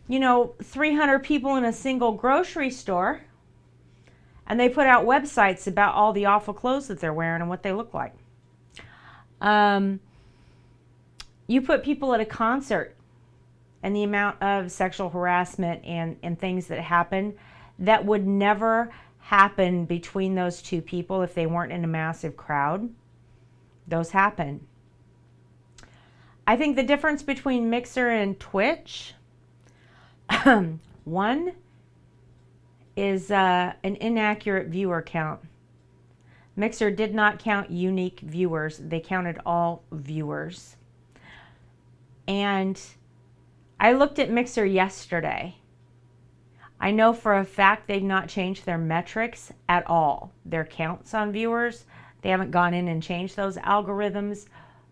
300 people in a single grocery store, and they put out websites about all the awful clothes that they're wearing and what they look like. You put people at a concert, and the amount of sexual harassment and things that happen that would never happen between those two people if they weren't in a massive crowd. Those happen. I think the difference between Mixer and Twitch, one is an inaccurate viewer count. Mixer did not count unique viewers. They counted all viewers. And I looked at Mixer yesterday. I know for a fact they've not changed their metrics at all. Their counts on viewers, they haven't gone in and changed those algorithms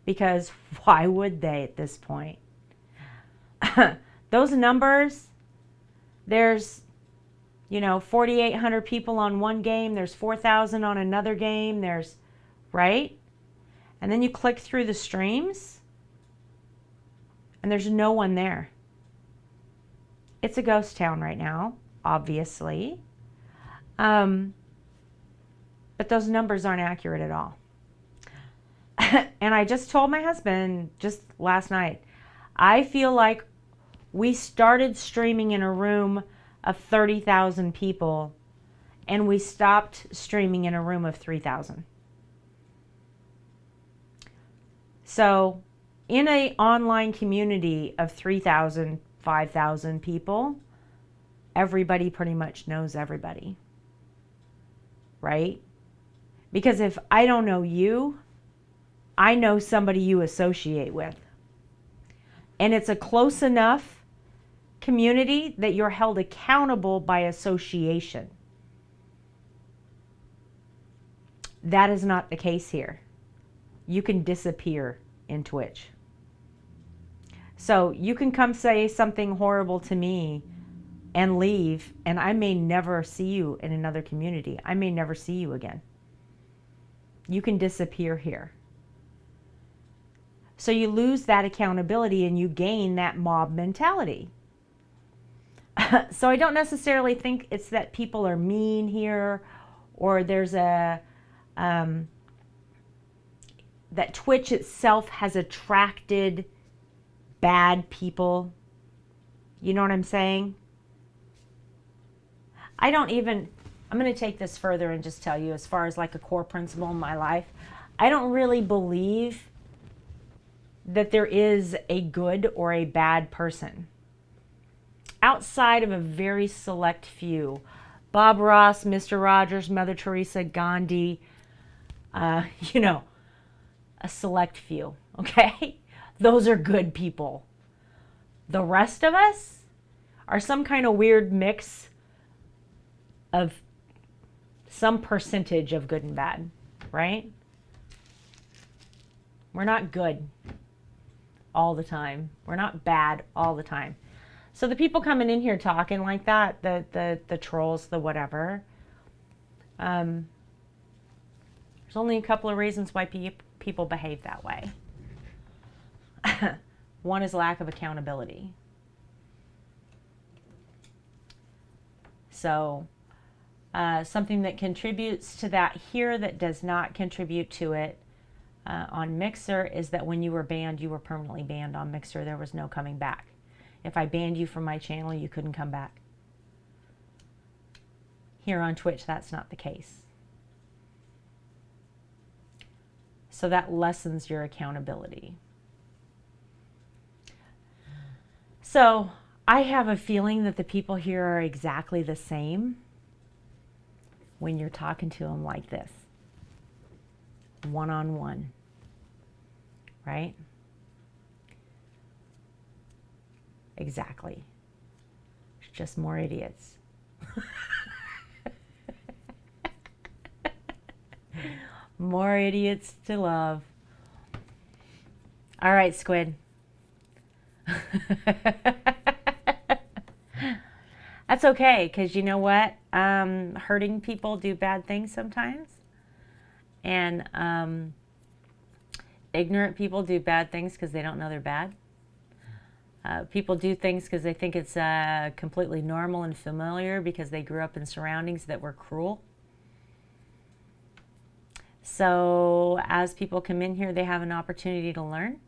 because why would they at this point? Those numbers, there's, 4,800 people on one game, there's 4,000 on another game, there's, right? And then you click through the streams and there's no one there. It's a ghost town right now, obviously. But those numbers aren't accurate at all. And I just told my husband just last night, I feel like we started streaming in a room of 30,000 people and we stopped streaming in a room of 3,000. So in an online community of 3,000, 5,000 people, everybody pretty much knows everybody, right? Because if I don't know you, I know somebody you associate with. And it's a close enough community that you're held accountable by association. That is not the case here. You can disappear in Twitch. So you can come say something horrible to me and leave, and I may never see you in another community. I may never see you again. You can disappear here. So you lose that accountability and you gain that mob mentality. So I don't necessarily think it's that people are mean here, or there's that Twitch itself has attracted bad people. You know what I'm saying? I'm going to take this further and just tell you, as far as like a core principle in my life, I don't really believe that there is a good or a bad person. Outside of a very select few, Bob Ross, Mr. Rogers, Mother Teresa, Gandhi, a select few, okay? Those are good people. The rest of us are some kind of weird mix of some percentage of good and bad, right? We're not good all the time. We're not bad all the time. So the people coming in here talking like that, the trolls, the whatever, there's only a couple of reasons why people behave that way. One is lack of accountability. So something that contributes to that here that does not contribute to it on Mixer is that when you were banned, you were permanently banned on Mixer. There was no coming back. If I banned you from my channel, you couldn't come back. Here on Twitch, that's not the case. So that lessens your accountability. So I have a feeling that the people here are exactly the same when you're talking to them like this, one-on-one, right? Exactly. It's just more idiots. More idiots to love. All right, Squid. That's okay, because you know what? Hurting people do bad things sometimes. And ignorant people do bad things because they don't know they're bad. People do things because they think it's completely normal and familiar because they grew up in surroundings that were cruel. So as people come in here, they have an opportunity to learn.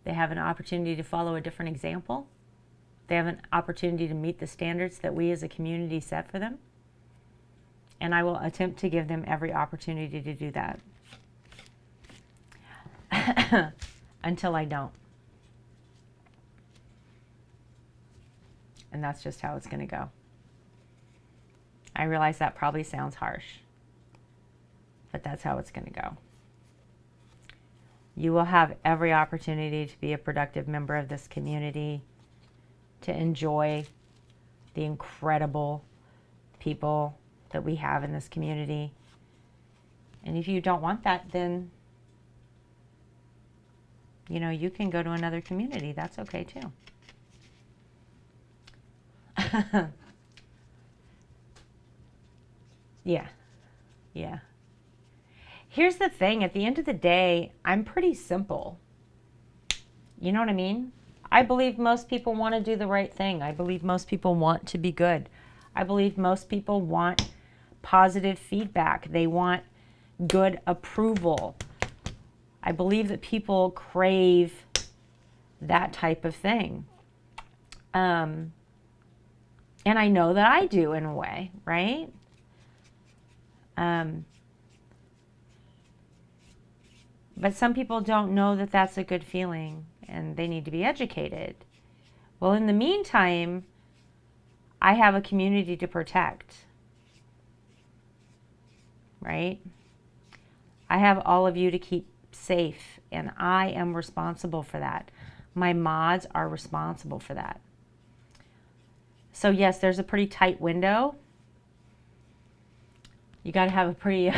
They have an opportunity to follow a different example. They have an opportunity to meet the standards that we as a community set for them. And I will attempt to give them every opportunity to do that. Until I don't. And that's just how it's going to go. I realize that probably sounds harsh, but that's how it's going to go. You will have every opportunity to be a productive member of this community, to enjoy the incredible people that we have in this community. And if you don't want that, then, you know, you can go to another community. That's okay too. Yeah. Yeah. Here's the thing. At the end of the day, I'm pretty simple. You know what I mean? I believe most people want to do the right thing. I believe most people want to be good. I believe most people want positive feedback. They want good approval. I believe that people crave that type of thing. And I know that I do in a way, right? But some people don't know that that's a good feeling and they need to be educated. Well, in the meantime, I have a community to protect, right? I have all of you to keep safe, and I am responsible for that. My mods are responsible for that. So yes, there's a pretty tight window. You got to have a pretty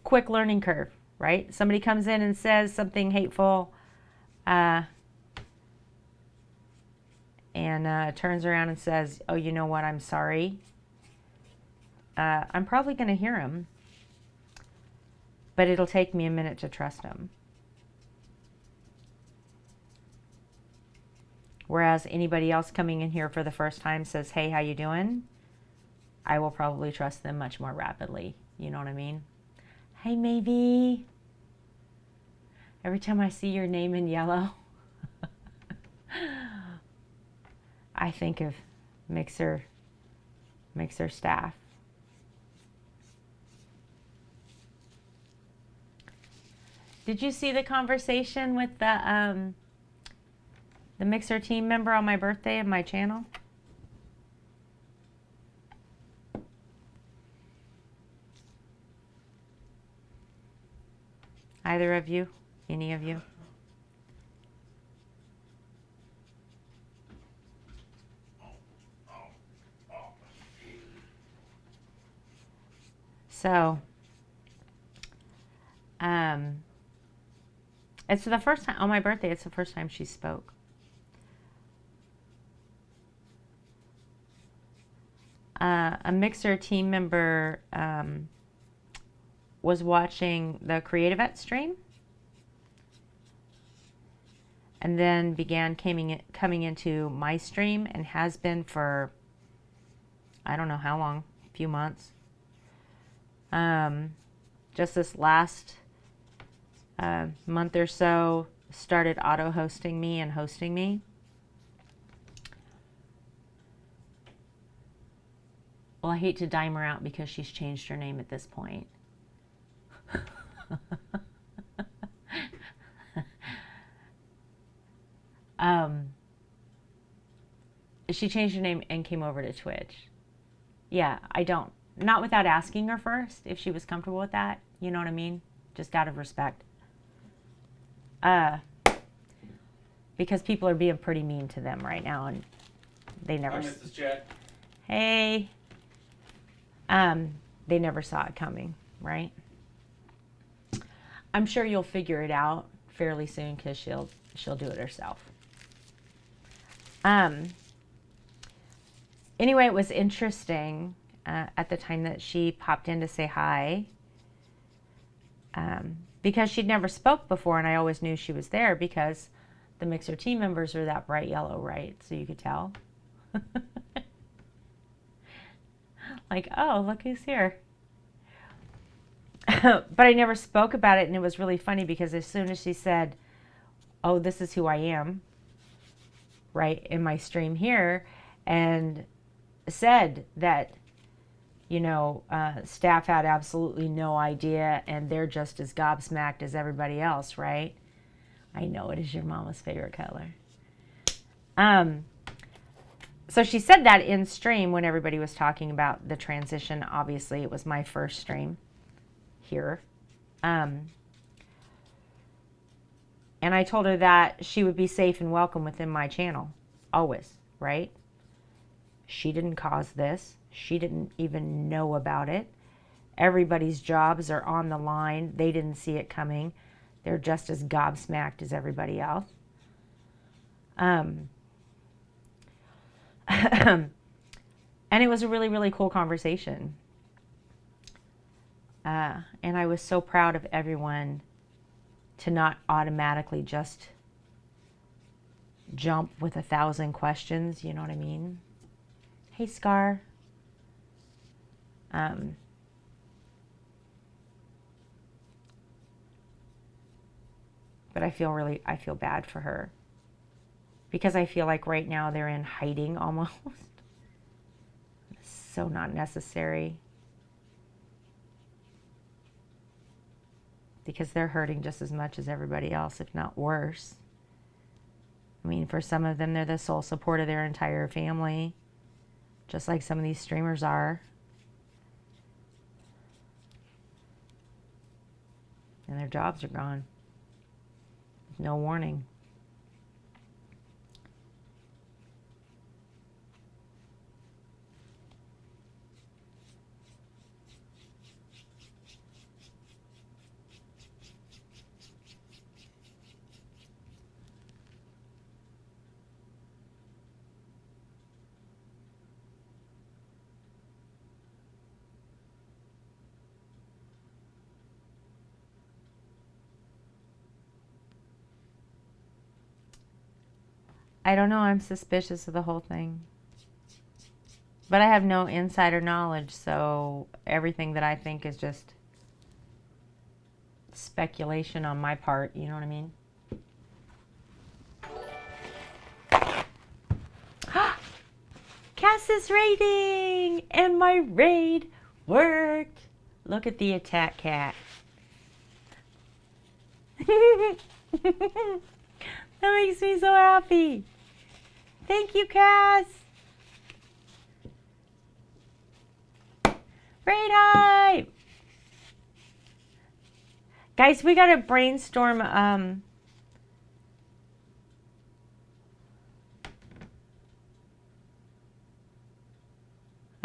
quick learning curve, right? Somebody comes in and says something hateful and turns around and says, oh, you know what, I'm sorry. I'm probably going to hear him, but it'll take me a minute to trust him. Whereas anybody else coming in here for the first time says, hey, how you doing? I will probably trust them much more rapidly. You know what I mean? Hey, maybe. Every time I see your name in yellow, I think of Mixer staff. Did you see the conversation with the Mixer team member on my birthday in my channel? Either of you? Any of you? So, it's the first time, on my birthday, it's the first time she spoke. A Mixer team member was watching the Creative Ed stream and then began coming into my stream and has been for, I don't know how long, a few months. Just this last month or so, started auto-hosting me and hosting me. Well, I hate to dime her out because she's changed her name at this point. She changed her name and came over to Twitch. Yeah, not without asking her first if she was comfortable with that. You know what I mean? Just out of respect. Because people are being pretty mean to them right now, and they never. Hi, Mrs. Chat. Hey. They never saw it coming, right? I'm sure you'll figure it out fairly soon because she'll do it herself. Anyway, it was interesting at the time that she popped in to say hi, because she'd never spoke before, and I always knew she was there because the Mixer team members are that bright yellow, right? So you could tell. Like, oh, look who's here. But I never spoke about it, and it was really funny because as soon as she said, oh, this is who I am, right, in my stream here, and said that, you know, staff had absolutely no idea, and they're just as gobsmacked as everybody else, right? I know it is your mama's favorite color. So she said that in stream when everybody was talking about the transition. Obviously, it was my first stream here. And I told her that she would be safe and welcome within my channel, always. right? She didn't cause this. She didn't even know about it. Everybody's jobs are on the line. They didn't see it coming. They're just as gobsmacked as everybody else. And it was a really, really cool conversation. And I was so proud of everyone to not automatically just jump with 1,000 questions. You know what I mean? Hey, Scar. But I feel bad for her. Because I feel like right now they're in hiding almost. So not necessary. Because they're hurting just as much as everybody else, if not worse. I mean, for some of them, they're the sole support of their entire family. Just like some of these streamers are. And their jobs are gone. No warning. I don't know. I'm suspicious of the whole thing. But I have no insider knowledge, so everything that I think is just speculation on my part. You know what I mean? Cass's raiding! And my raid worked! Look at the attack cat. That makes me so happy. Thank you, Cass. Raid hype. Guys, we gotta brainstorm. I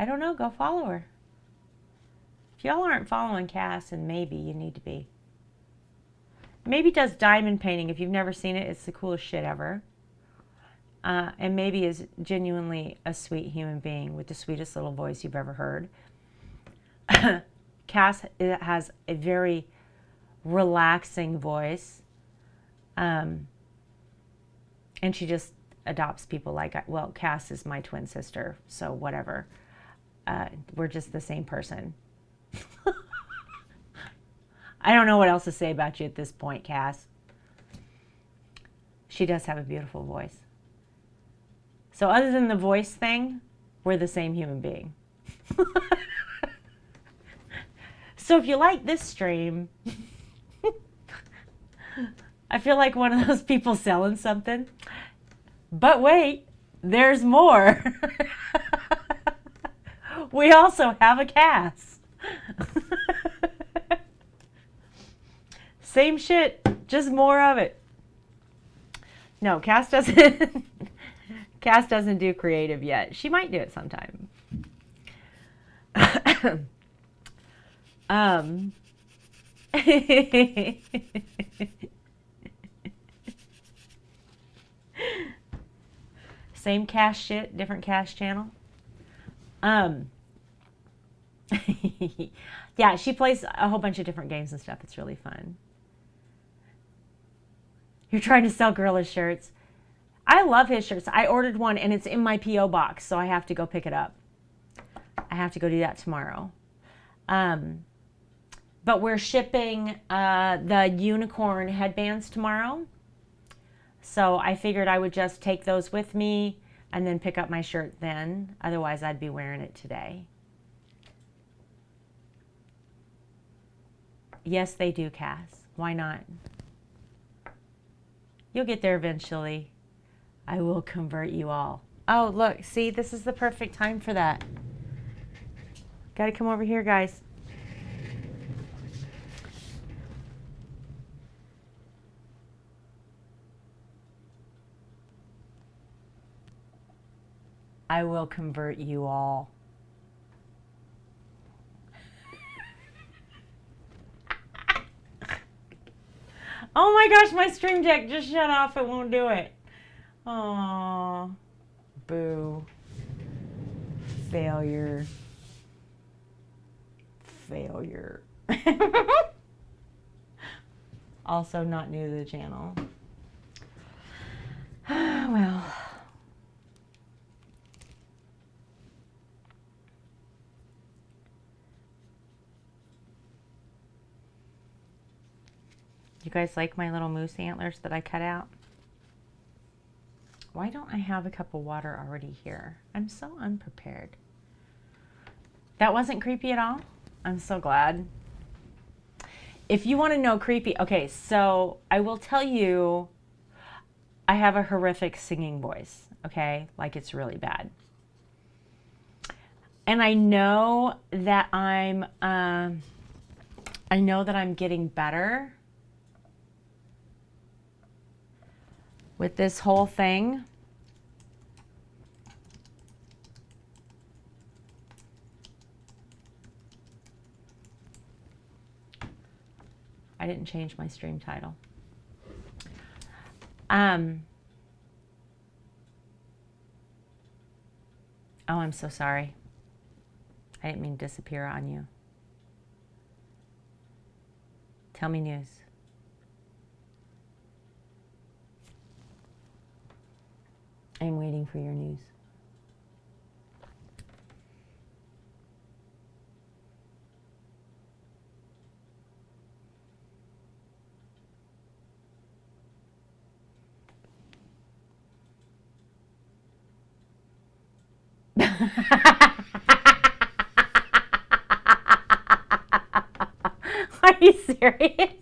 don't know. Go follow her. If y'all aren't following Cass, and maybe you need to be. Maybe does diamond painting. If you've never seen it, it's the coolest shit ever. And maybe is genuinely a sweet human being with the sweetest little voice you've ever heard. Cass has a very relaxing voice. And she just adopts people like, well, Cass is my twin sister, so whatever. We're just the same person. I don't know what else to say about you at this point, Cass. She does have a beautiful voice. So other than the voice thing, we're the same human being. So if you like this stream, I feel like one of those people selling something. But wait, there's more. We also have a Cass. Same shit, just more of it. No, Cass doesn't. Cass doesn't do creative yet. She might do it sometime. Same Cass shit, different Cass channel. Yeah, she plays a whole bunch of different games and stuff. It's really fun. You're trying to sell Gorilla shirts. I love his shirts. I ordered one and it's in my P.O. box, so I have to go pick it up. I have to go do that tomorrow. But we're shipping the unicorn headbands tomorrow. So I figured I would just take those with me and then pick up my shirt then. Otherwise, I'd be wearing it today. Yes, they do, Cass. Why not? You'll get there eventually. I will convert you all. Oh, look. See, this is the perfect time for that. Got to come over here, guys. I will convert you all. Oh my gosh, my stream deck just shut off. It won't do it. Oh, boo. Failure. Failure. Also not new to the channel. Well. You guys like my little moose antlers that I cut out? Why don't I have a cup of water already here? I'm so unprepared. That wasn't creepy at all? I'm so glad. If you want to know creepy, okay, so I will tell you, I have a horrific singing voice, okay? Like it's really bad. And I know that I'm getting better with this whole thing. I didn't change my stream title. Oh, I'm so sorry. I didn't mean to disappear on you. Tell me news. I'm waiting for your news. Are you serious?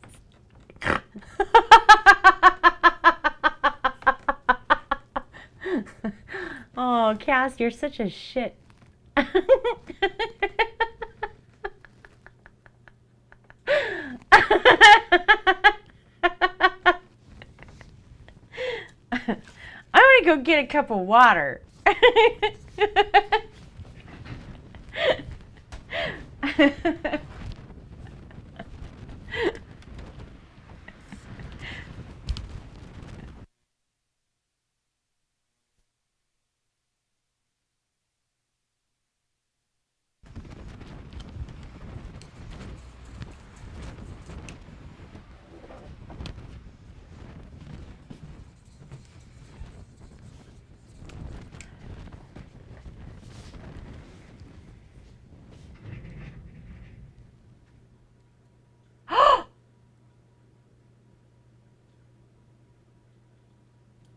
Oh, Cass, you're such a shit. I'm gonna go get a cup of water.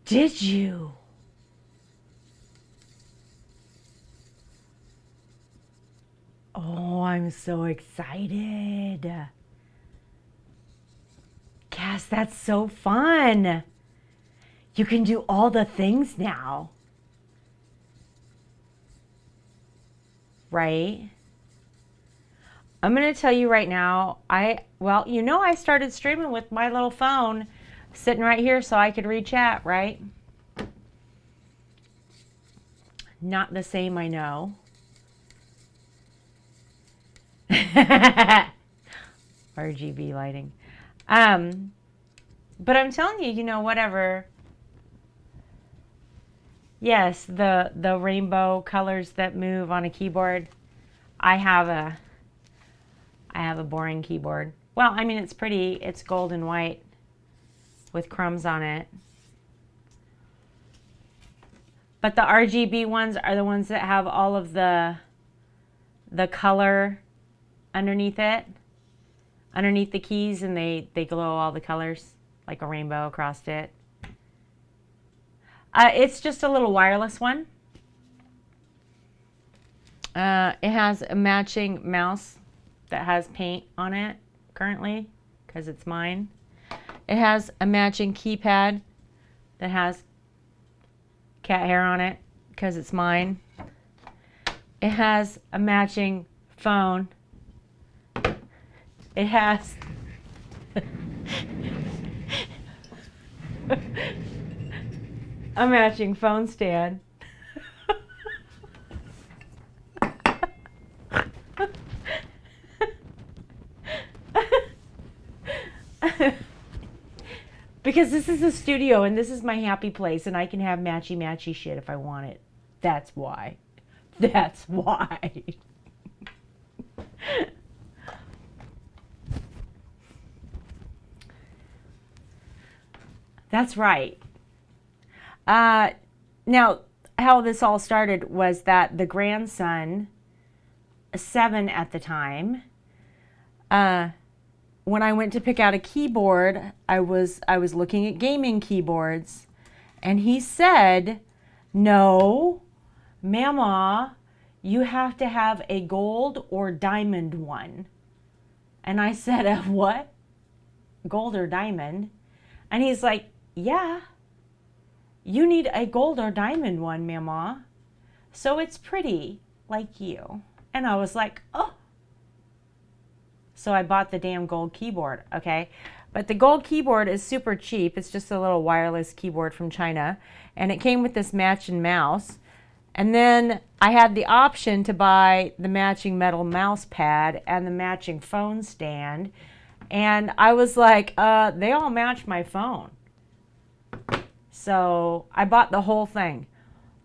Did you? Oh, I'm so excited. Cass, that's so fun. You can do all the things now. Right? I'm going to tell you right now, well, you know I started streaming with my little phone sitting right here so I could read chat, right? Not the same, I know. RGB lighting. But I'm telling you, you know, whatever. Yes, the rainbow colors that move on a keyboard. I have a boring keyboard. Well, I mean, it's pretty. It's gold and white with crumbs on it. But the RGB ones are the ones that have all of the color underneath it, underneath the keys, and they glow all the colors like a rainbow across it. It's just a little wireless one. It has a matching mouse that has paint on it currently because it's mine. It has a matching keypad that has cat hair on it because it's mine. It has a matching phone. It has a matching phone stand. Because this is the studio and this is my happy place and I can have matchy shit if I want it. That's why. That's why. That's right. Now, how this all started was that the grandson, 7 at the time, when I went to pick out a keyboard, I was looking at gaming keyboards, and he said, "No, Mama, you have to have a gold or diamond one." And I said, "A what? Gold or diamond?" And he's like, "Yeah, you need a gold or diamond one, Mama. So it's pretty, like you." And I was like, "Oh." So I bought the damn gold keyboard, okay? But the gold keyboard is super cheap. It's just a little wireless keyboard from China. And it came with this matching mouse. And then I had the option to buy the matching metal mouse pad and the matching phone stand. And I was like, they all match my phone. So I bought the whole thing.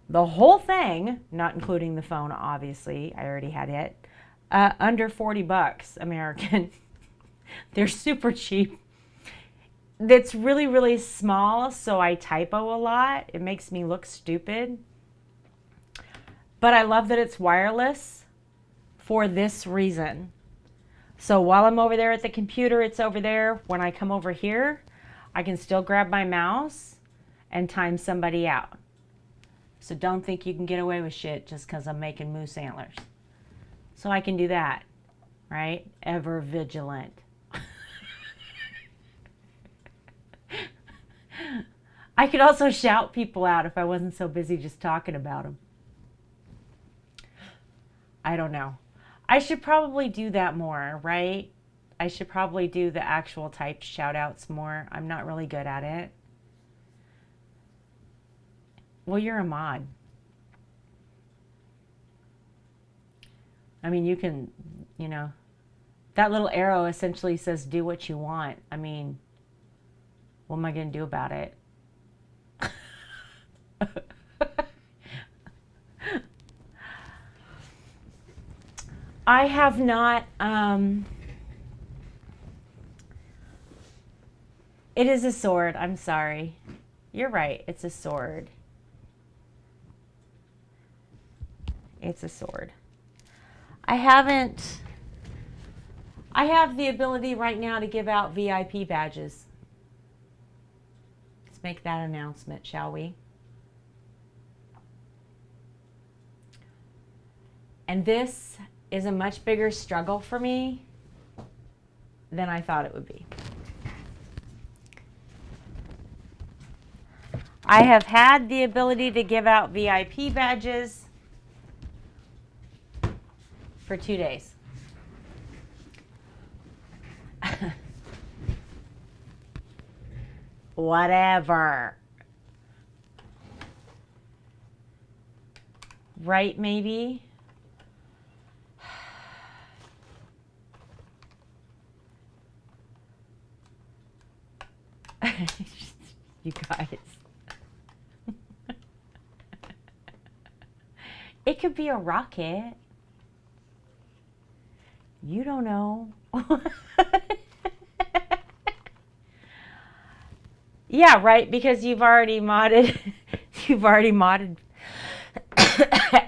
The whole thing, not including the phone, obviously. I already had it. Under $40 American. They're super cheap. It's really, really small, so I typo a lot. It makes me look stupid. But I love that it's wireless for this reason. So while I'm over there at the computer, it's over there. When I come over here, I can still grab my mouse and time somebody out. So don't think you can get away with shit just because I'm making moose antlers. So I can do that, right? Ever vigilant. I could also shout people out if I wasn't so busy just talking about them. I don't know. I should probably do that more, right? I should probably do the actual typed shout outs more. I'm not really good at it. Well, you're a mod. I mean, you can, that little arrow essentially says do what you want. I mean, what am I going to do about it? I have not, it is a sword. I'm sorry. You're right. It's a sword. It's a sword. I have the ability right now to give out VIP badges. Let's make that announcement, shall we? And this is a much bigger struggle for me than I thought it would be. I have had the ability to give out VIP badges for 2 days. Whatever. Right, maybe? You guys. It could be a rocket. You don't know. Yeah, right, because you've already modded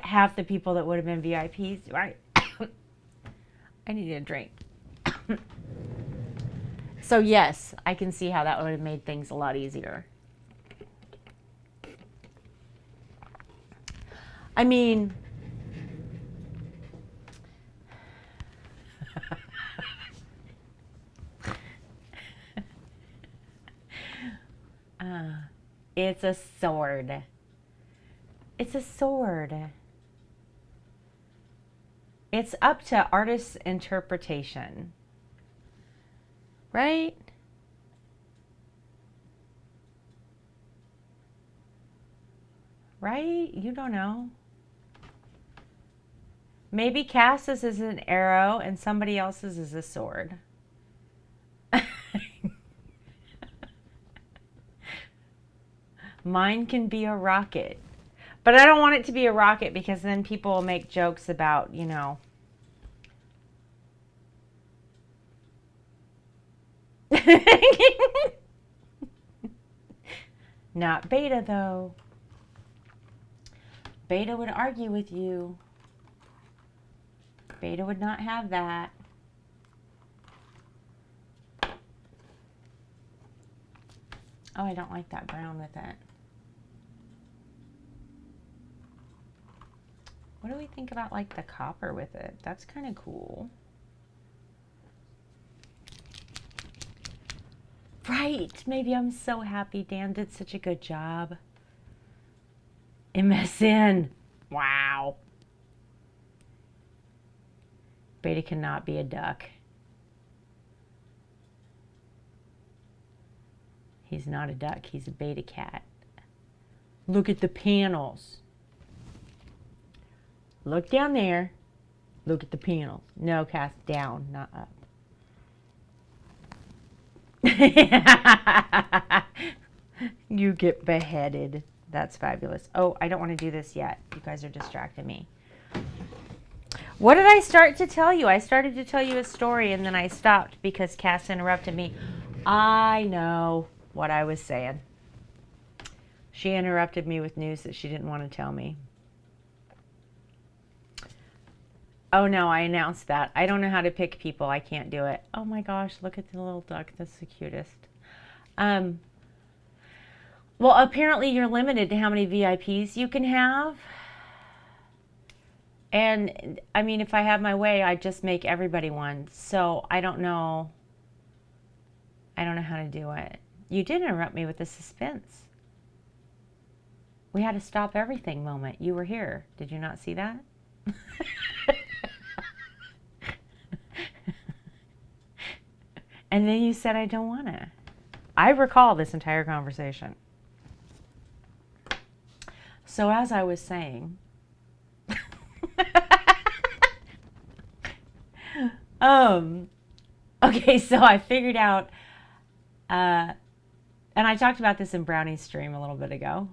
half the people that would have been VIPs, right? I need a drink. So yes, I can see how that would have made things a lot easier. I mean, it's a sword. It's a sword. It's up to artist's interpretation. Right? Right? You don't know. Maybe Cass's is an arrow and somebody else's is a sword. Mine can be a rocket. But I don't want it to be a rocket because then people will make jokes about, Not Beta, though. Beta would argue with you. Beta would not have that. Oh, I don't like that brown with it. What do we think about like the copper with it? That's kind of cool. Right. Maybe I'm so happy Dan did such a good job. MSN. Wow. Beta cannot be a duck. He's not a duck. He's a beta cat. Look at the panels. Look down there. Look at the panels. No, Cass, down, not up. You get beheaded. That's fabulous. Oh, I don't want to do this yet. You guys are distracting me. What did I start to tell you? I started to tell you a story and then I stopped because Cass interrupted me. I know what I was saying. She interrupted me with news that she didn't want to tell me. Oh no, I announced that. I don't know how to pick people. I can't do it. Oh my gosh, look at the little duck. That's the cutest. Well, apparently you're limited to how many VIPs you can have. And I mean, if I have my way, I'd just make everybody one. So I don't know. I don't know how to do it. You did interrupt me with the suspense. We had a stop everything moment. You were here. Did you not see that? And then you said, I don't want to. I recall this entire conversation. So as I was saying, okay, so I figured out, and I talked about this in Brownie's stream a little bit ago,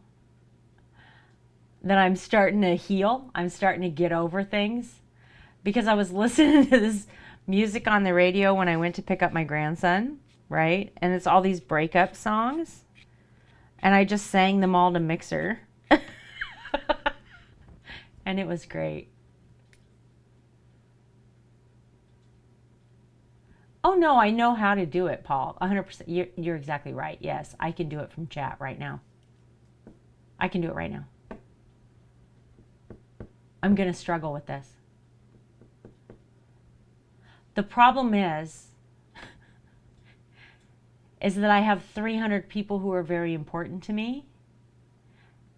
that I'm starting to heal. I'm starting to get over things because I was listening to this music on the radio when I went to pick up my grandson, right? And it's all these breakup songs. And I just sang them all to Mixer. And it was great. Oh no, I know how to do it, Paul. 100%. You're exactly right. Yes, I can do it from chat right now. I can do it right now. I'm going to struggle with this. The problem is that I have 300 people who are very important to me,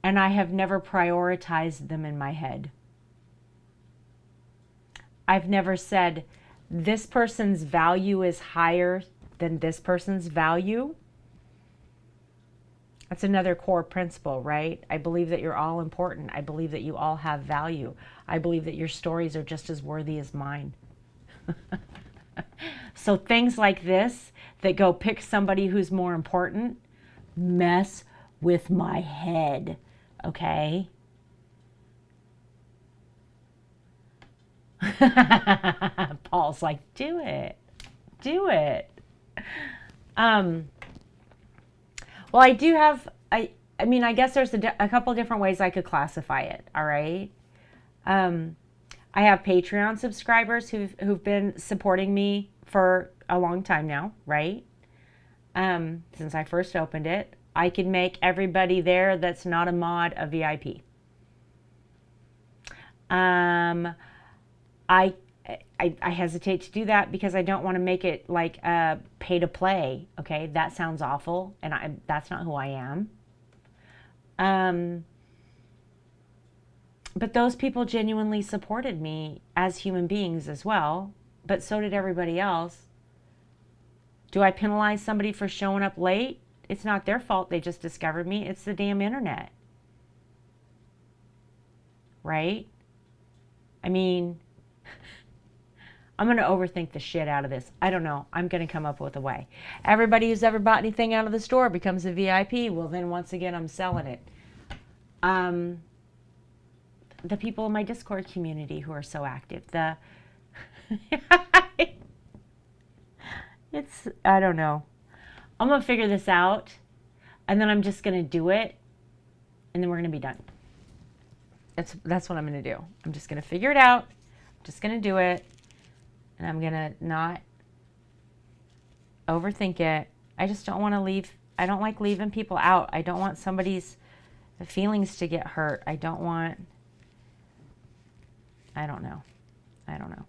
and I have never prioritized them in my head. I've never said, this person's value is higher than this person's value. That's another core principle, right? I believe that you're all important. I believe that you all have value. I believe that your stories are just as worthy as mine. So things like this that go pick somebody who's more important mess with my head, okay? Paul's like, do it. Do it. Well, I do have, I mean, I guess there's a couple different ways I could classify it, all right? I have Patreon subscribers who've been supporting me for a long time now, right? Since I first opened it. I can make everybody there that's not a mod a VIP. I hesitate to do that because I don't want to make it like pay to play. Okay, that sounds awful, and that's not who I am. But those people genuinely supported me as human beings as well, but so did everybody else. Do I penalize somebody for showing up late? It's not their fault. They just discovered me. It's the damn internet. Right? I mean, I'm going to overthink the shit out of this. I don't know. I'm going to come up with a way. Everybody who's ever bought anything out of the store becomes a VIP. Well, then once again, I'm selling it. The people in my Discord community who are so active, I don't know. I'm going to figure this out, and then I'm just going to do it, and then we're going to be done. That's what I'm going to do. I'm just going to figure it out. I'm just going to do it, and I'm going to not overthink it. I just don't want to leave. I don't like leaving people out. I don't want somebody's feelings to get hurt. I don't know. I don't know.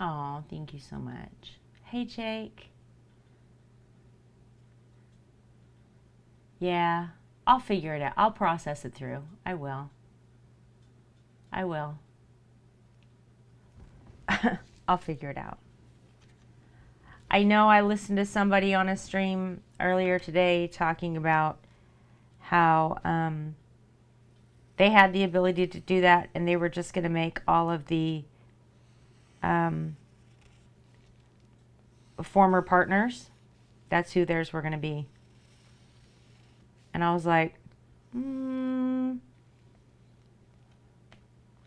Oh, thank you so much. Hey, Jake. Yeah, I'll figure it out. I'll process it through. I will. I'll figure it out. I know I listened to somebody on a stream earlier today talking about how they had the ability to do that, and they were just going to make all of the former partners, that's who theirs were going to be. And I was like, I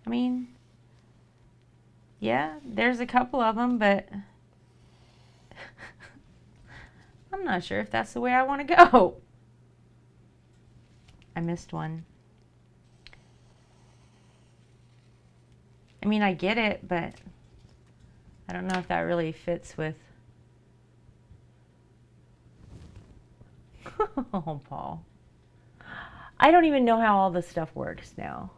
mean, yeah, there's a couple of them, but I'm not sure if that's the way I want to go. I missed one. I mean, I get it, but I don't know if that really fits with... Oh, Paul. I don't even know how all this stuff works now.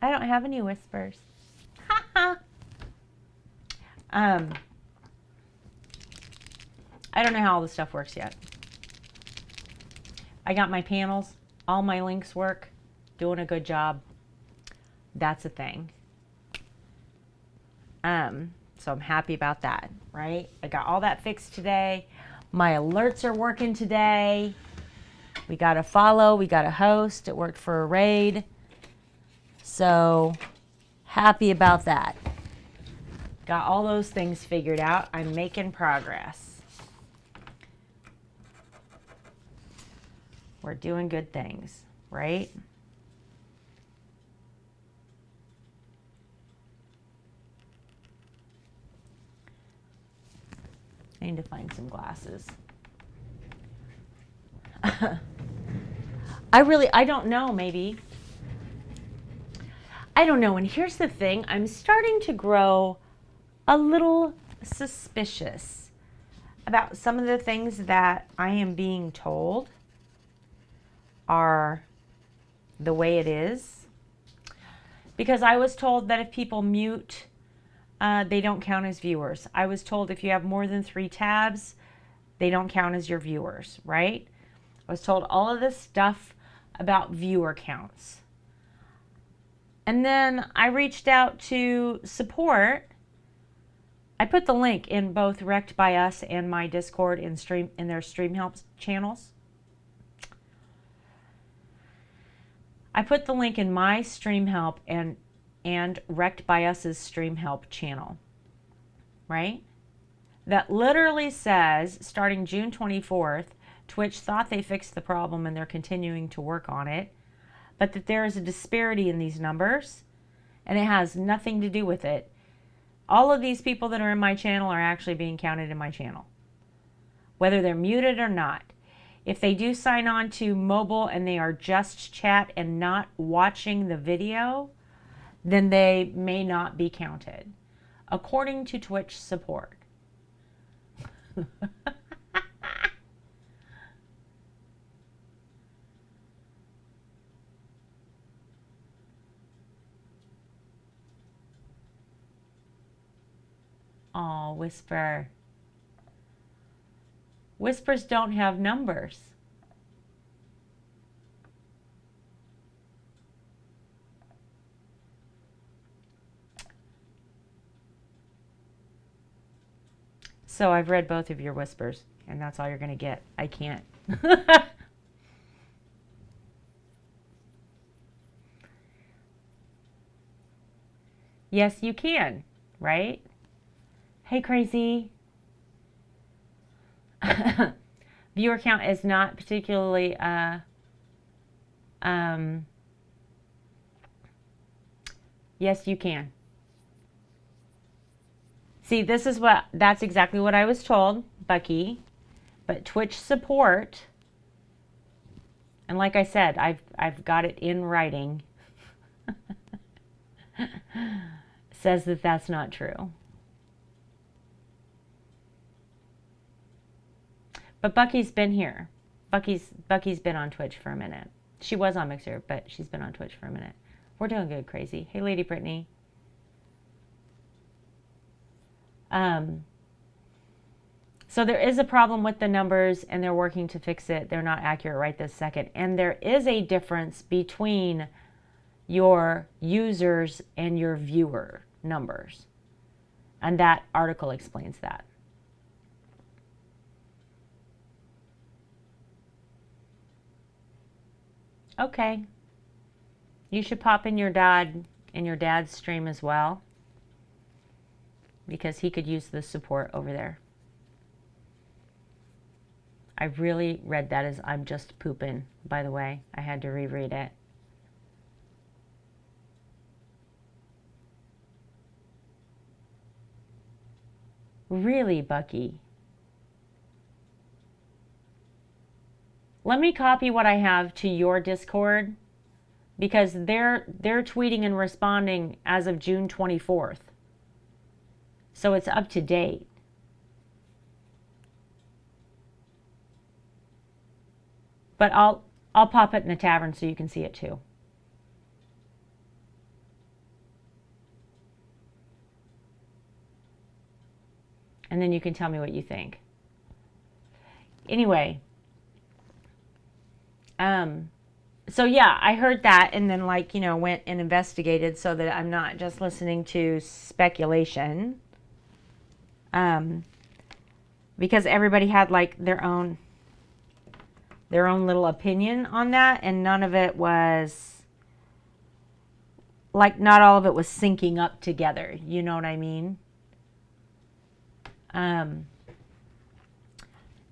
I don't have any whispers. I don't know how all this stuff works yet. I got my panels. All my links work. Doing a good job. That's a thing. So I'm happy about that, right? I got all that fixed today. My alerts are working today. We got a follow, we got a host. It worked for a raid. So happy about that. Got all those things figured out. I'm making progress. We're doing good things, right? I need to find some glasses. I don't know, maybe. I don't know. And here's the thing. I'm starting to grow a little suspicious about some of the things that I am being told are the way it is. Because I was told that if people mute, they don't count as viewers. I was told if you have more than 3 tabs, they don't count as your viewers, right? I was told all of this stuff about viewer counts. And then I reached out to support. I put the link in both Wrecked by Us and my Discord in their Stream Help channels. I put the link in my Stream Help and Wrecked by Us's Stream Help channel, right? That literally says, starting June 24th, Twitch thought they fixed the problem and they're continuing to work on it, but that there is a disparity in these numbers, and it has nothing to do with it. All of these people that are in my channel are actually being counted in my channel, whether they're muted or not. If they do sign on to mobile and they are just chat and not watching the video, then they may not be counted, according to Twitch support. Oh, Whisper. Whispers don't have numbers. So I've read both of your whispers, and that's all you're going to get. I can't. Yes, you can, right? Hey, crazy. Viewer count is not particularly yes, you can. See, that's exactly what I was told, Bucky. But Twitch support, and like I said, I've got it in writing, says that that's not true. But Bucky's been here. Bucky's been on Twitch for a minute. She was on Mixer, but she's been on Twitch for a minute. We're doing good, crazy. Hey, Lady Brittany. So there is a problem with the numbers, and they're working to fix it. They're not accurate right this second. And there is a difference between your users and your viewer numbers. And that article explains that. Okay. You should pop in your dad's stream as well, because he could use the support over there. I really read that as I'm just pooping, by the way. I had to reread it. Really, Bucky? Let me copy what I have to your Discord, because they're tweeting and responding as of June 24th. So it's up to date. But I'll pop it in the tavern so you can see it too. And then you can tell me what you think. Anyway. So yeah, I heard that, and then went and investigated so that I'm not just listening to speculation. Because everybody had their own little opinion on that, and none of it was not all of it was syncing up together. You know what I mean? And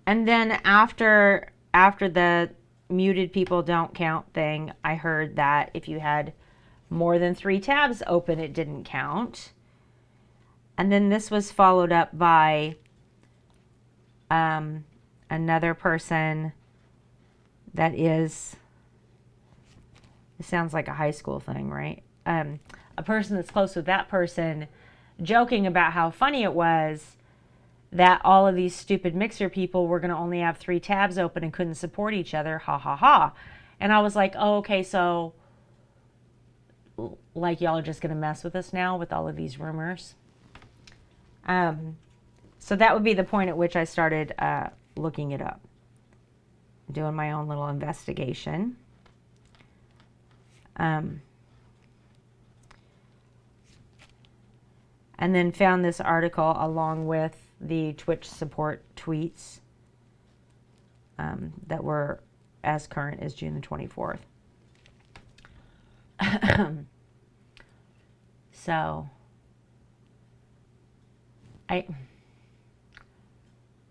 then after the muted people don't count thing, I heard that if you had more than 3 tabs open, it didn't count. And then this was followed up by another person that is, it sounds like a high school thing, right? A person that's close with that person joking about how funny it was that all of these stupid Mixer people were going to only have 3 tabs open and couldn't support each other. Ha ha ha. And I was like, oh, okay, so y'all are just going to mess with us now with all of these rumors. So that would be the point at which I started looking it up, doing my own little investigation. And then found this article along with the Twitch support tweets that were as current as June the 24th. So,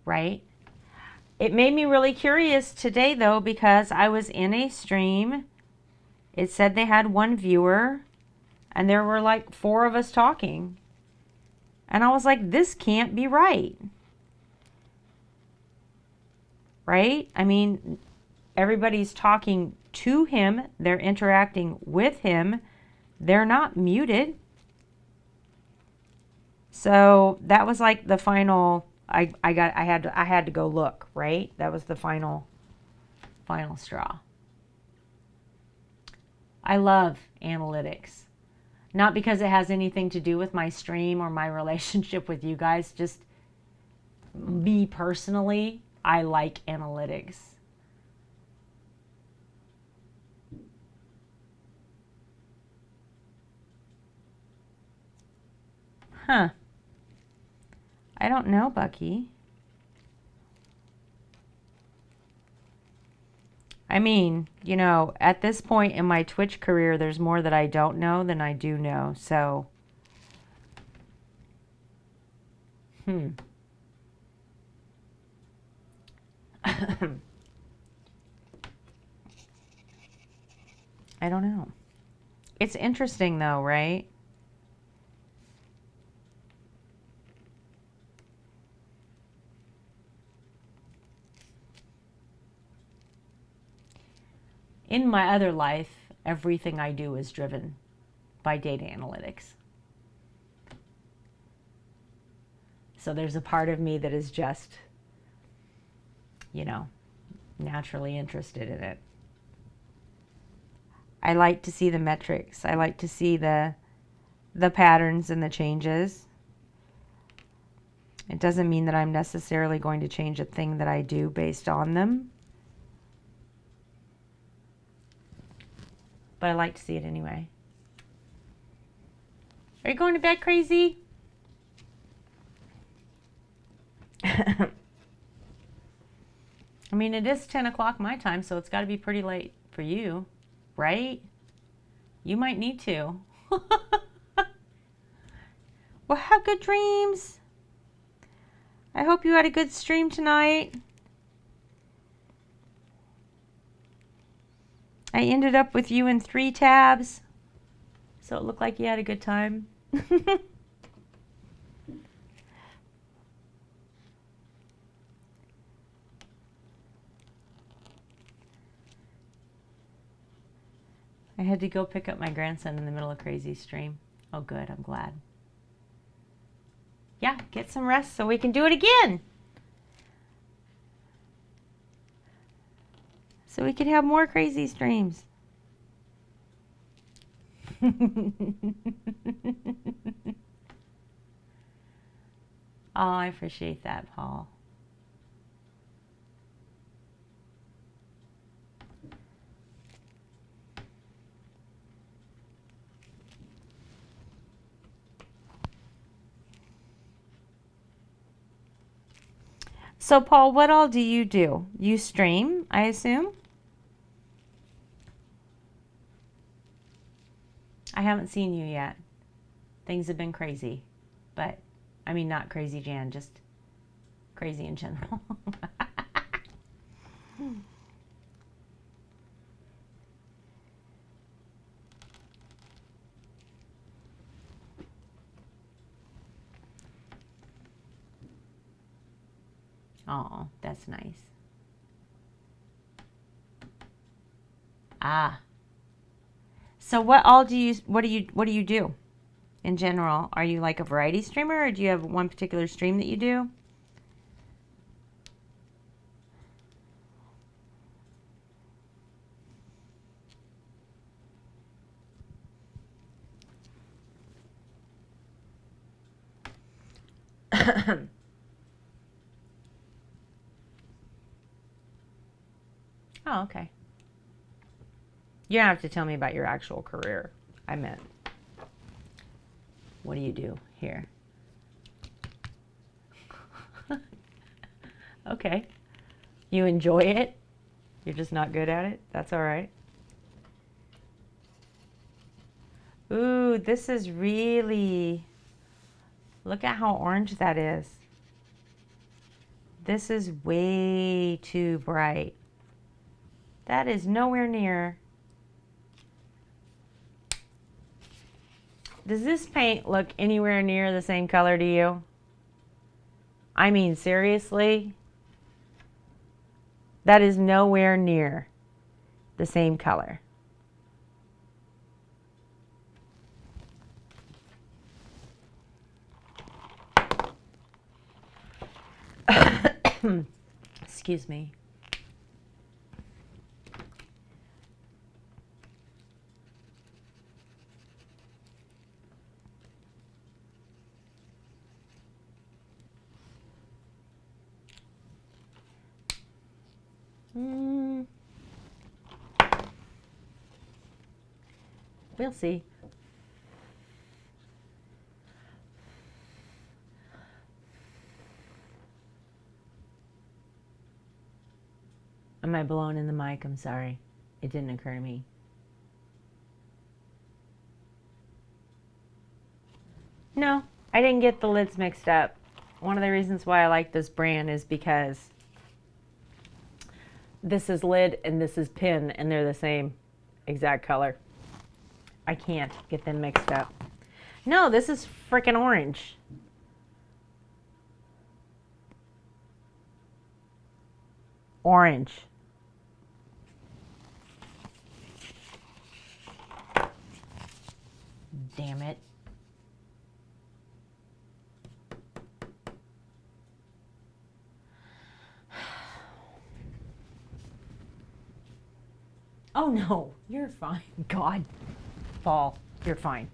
right? It made me really curious today, though, because I was in a stream. It said they had 1 viewer, and there were 4 of us talking. And I was like, this can't be right. Right? I mean, everybody's talking to him. They're interacting with him. they're not muted. So that was like the final, I had to go look, right? That was the final straw. I love analytics. Not because it has anything to do with my stream or my relationship with you guys, just me personally, I like analytics. Huh. I don't know, Bucky. I mean, you know, at this point in my Twitch career, there's more that I don't know than I do know. So, I don't know. It's interesting though, right? In my other life, everything I do is driven by data analytics. So there's a part of me that is just, you know, naturally interested in it. I like to see the metrics. I like to see the patterns and the changes. It doesn't mean that I'm necessarily going to change a thing that I do based on them. But I like to see it anyway. Are you going to bed, crazy? I mean, it is 10 o'clock my time, so it's got to be pretty late for you, right? You might need to. Well, have good dreams. I hope you had a good stream tonight. I ended up with you in 3 tabs, so it looked like you had a good time. I had to go pick up my grandson in the middle of crazy stream. Oh, good. I'm glad. Yeah, get some rest so we can do it again. So we can have more crazy streams. Oh, I appreciate that, Paul. So, Paul, what all do? You stream, I assume? I haven't seen you yet. Things have been crazy. But, I mean, not crazy Jan, just crazy in general. Oh, that's nice. Ah. So what do you do in general? Are you like a variety streamer, or do you have one particular stream that you do? Oh, okay. You don't have to tell me about your actual career. I meant, what do you do here? Okay. You enjoy it? You're just not good at it? That's all right. Ooh, this is really... Look at how orange that is. This is way too bright. That is nowhere near. Does this paint look anywhere near the same color to you? I mean, seriously? That is nowhere near the same color. Excuse me. We'll see. Am I blowing in the mic? I'm sorry. It didn't occur to me. No, I didn't get the lids mixed up. One of the reasons why I like this brand is because this is lid and this is pin, and they're the same exact color. I can't get them mixed up. No, this is freaking orange. Orange. Damn it. Oh no, you're fine. God. Fall. You're fine.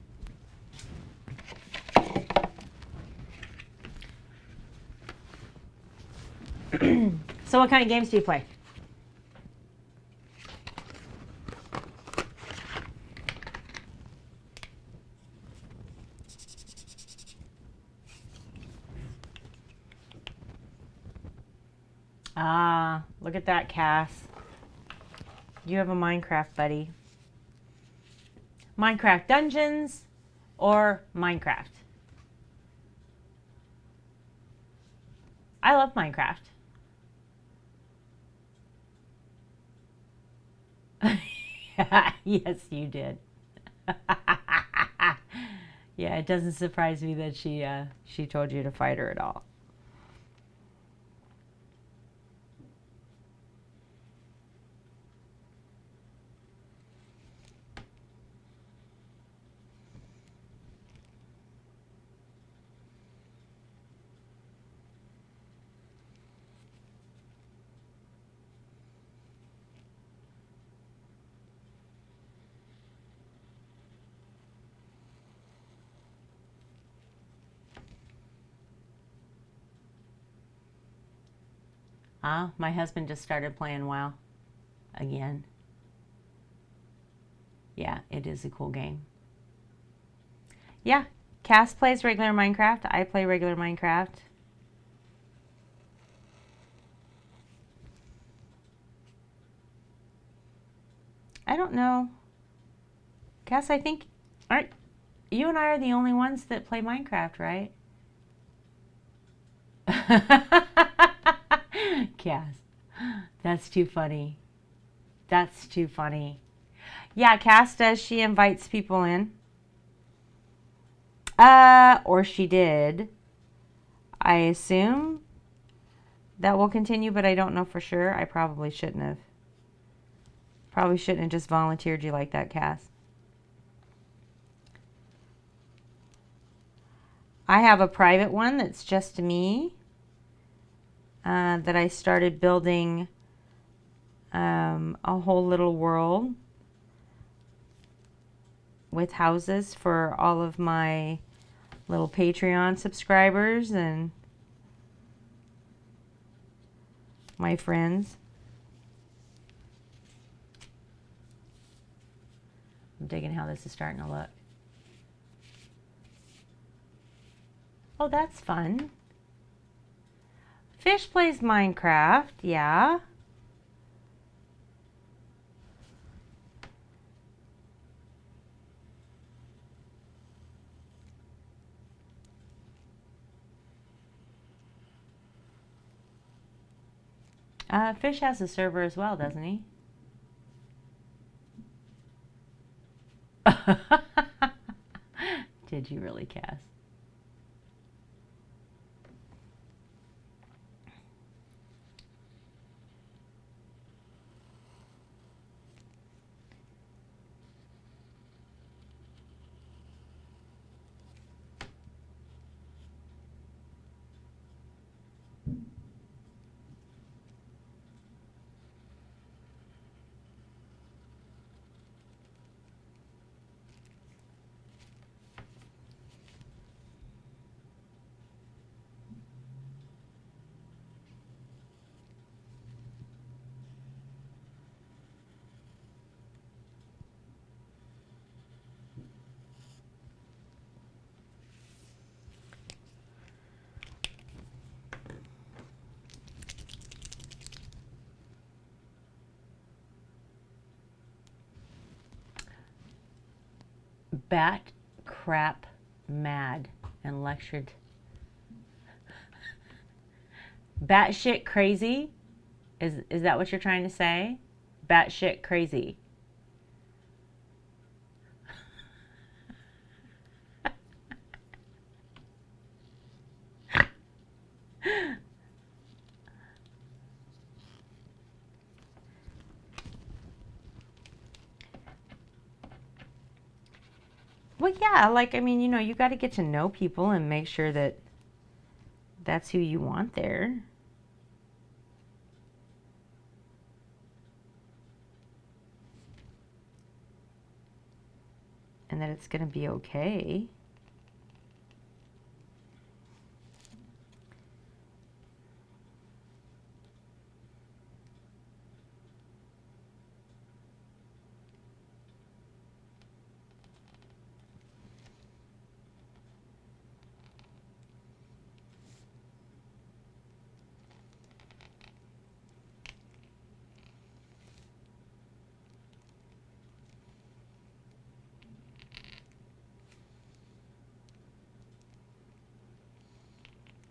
So what kind of games do you play? Ah, look at that, Cass. You have a Minecraft buddy. Minecraft Dungeons or Minecraft? I love Minecraft. Yes, you did. Yeah, it doesn't surprise me that she told you to fight her at all. My husband just started playing WoW again. Yeah, it is a cool game. Yeah, Cass plays regular Minecraft. I play regular Minecraft. I don't know. Cass, I think, aren't you and I are the only ones that play Minecraft, right? Cass, that's too funny. That's too funny. Yeah, Cass does. She invites people in. Or she did. I assume that will continue, but I don't know for sure. I probably shouldn't have. Probably shouldn't have just volunteered you like that, Cass. I have a private one that's just me. That I started building a whole little world with houses for all of my little Patreon subscribers and my friends. I'm digging how this is starting to look. Oh, that's fun. Fish plays Minecraft, yeah. Fish has a server as well, doesn't he? Did you really, Cass? bat crap mad and lectured. Batshit crazy? Is that what you're trying to say? Batshit crazy. Well, yeah, like, I mean, you know, you got to get to know people and make sure that that's who you want there. And that it's going to be okay.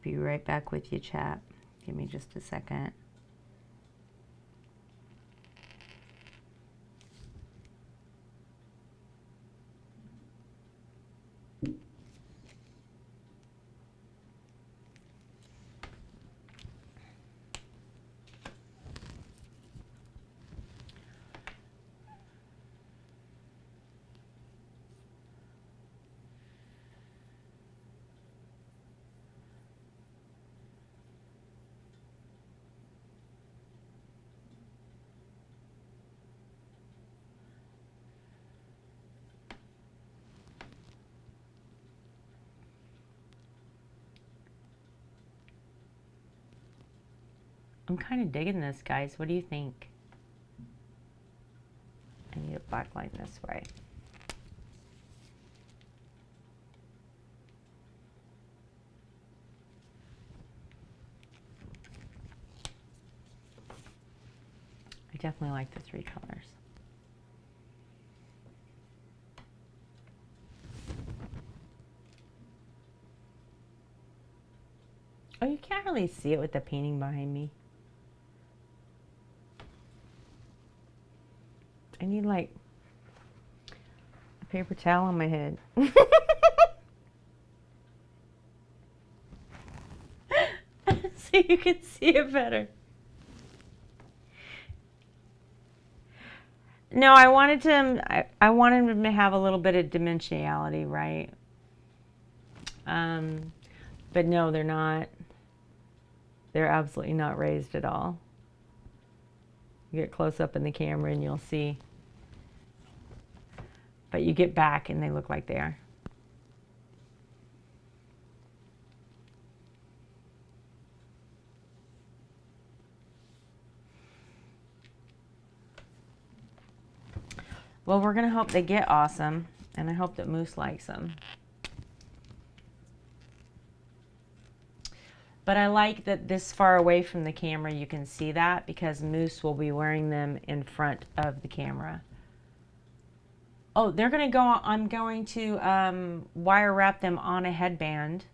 Be right back with you, chat. Give me just a second. I'm kind of digging this, guys. What do you think? I need a backlight this way. I definitely like the 3 colors. Oh, you can't really see it with the painting behind me. I need like a paper towel on my head. So you can see it better. No, I wanted I wanted them to have a little bit of dimensionality, right? But no, they're not. They're absolutely not raised at all. You get close up in the camera and you'll see. But you get back and they look like they are. Well, we're going to hope they get awesome, and I hope that Moose likes them. But I like that this far away from the camera you can see that, because Moose will be wearing them in front of the camera. Oh, they're going to go, I'm going to wire wrap them on a headband.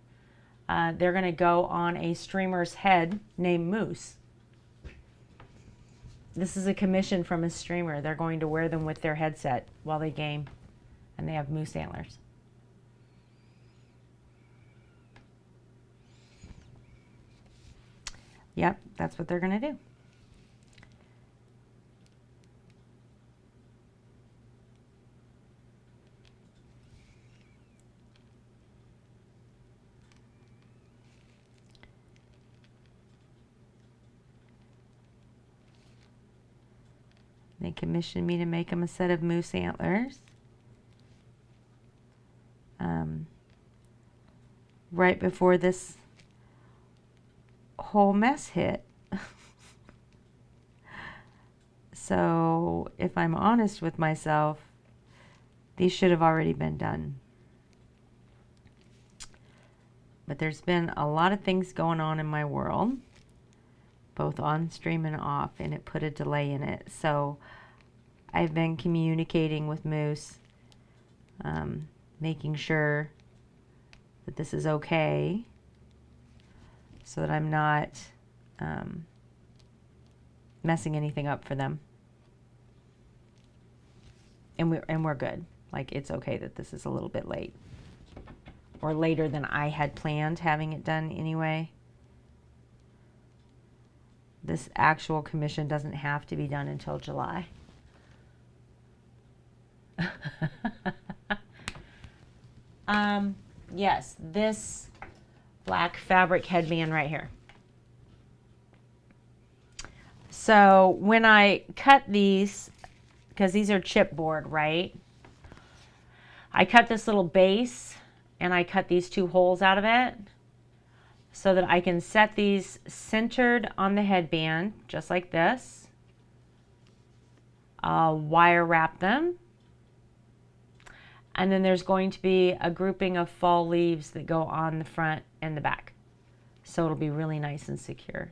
They're going to go on a streamer's head named Moose. This is a commission from a streamer. They're going to wear them with their headset while they game. And they have moose antlers. Yep, that's what they're going to do. They commissioned me to make them a set of moose antlers. Right before this whole mess hit. So, if I'm honest with myself, these should have already been done. But there's been a lot of things going on in my world, both on stream and off, and it put a delay in it. So I've been communicating with Moose making sure that this is okay so that I'm not messing anything up for them. And we're good. Like, it's okay that this is a little bit late, or later than I had planned having it done anyway. This actual commission doesn't have to be done until July. Yes, this black fabric headband right here. So when I cut these, because these are chipboard, right? I cut this little base and I cut these 2 holes out of it so that I can set these centered on the headband, just like this. I'll wire wrap them. And then there's going to be a grouping of fall leaves that go on the front and the back. So it'll be really nice and secure.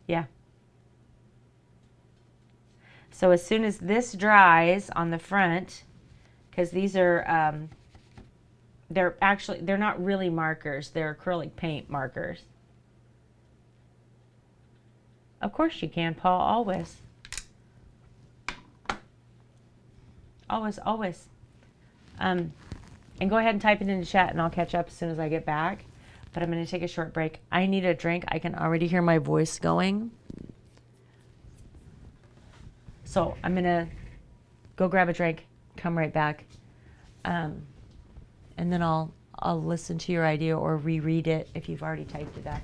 Yeah. So as soon as this dries on the front, because these are, they're not really markers, they're acrylic paint markers. Of course you can, Paul, always. Always. And go ahead and type it in the chat and I'll catch up as soon as I get back. But I'm going to take a short break. I need a drink. I can already hear my voice going. So I'm going to go grab a drink, come right back. And then I'll listen to your idea or reread it if you've already typed it up.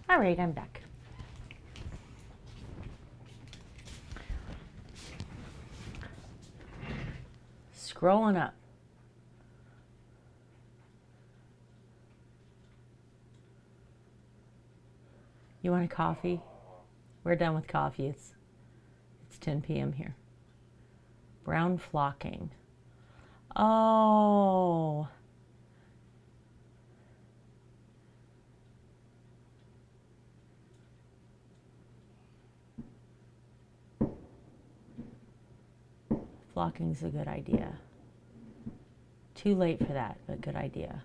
All right, I'm back. Scrolling up. You want a coffee? We're done with coffee. It's 10 p.m. here. Brown flocking. Oh. Flocking's a good idea. Too late for that, but good idea.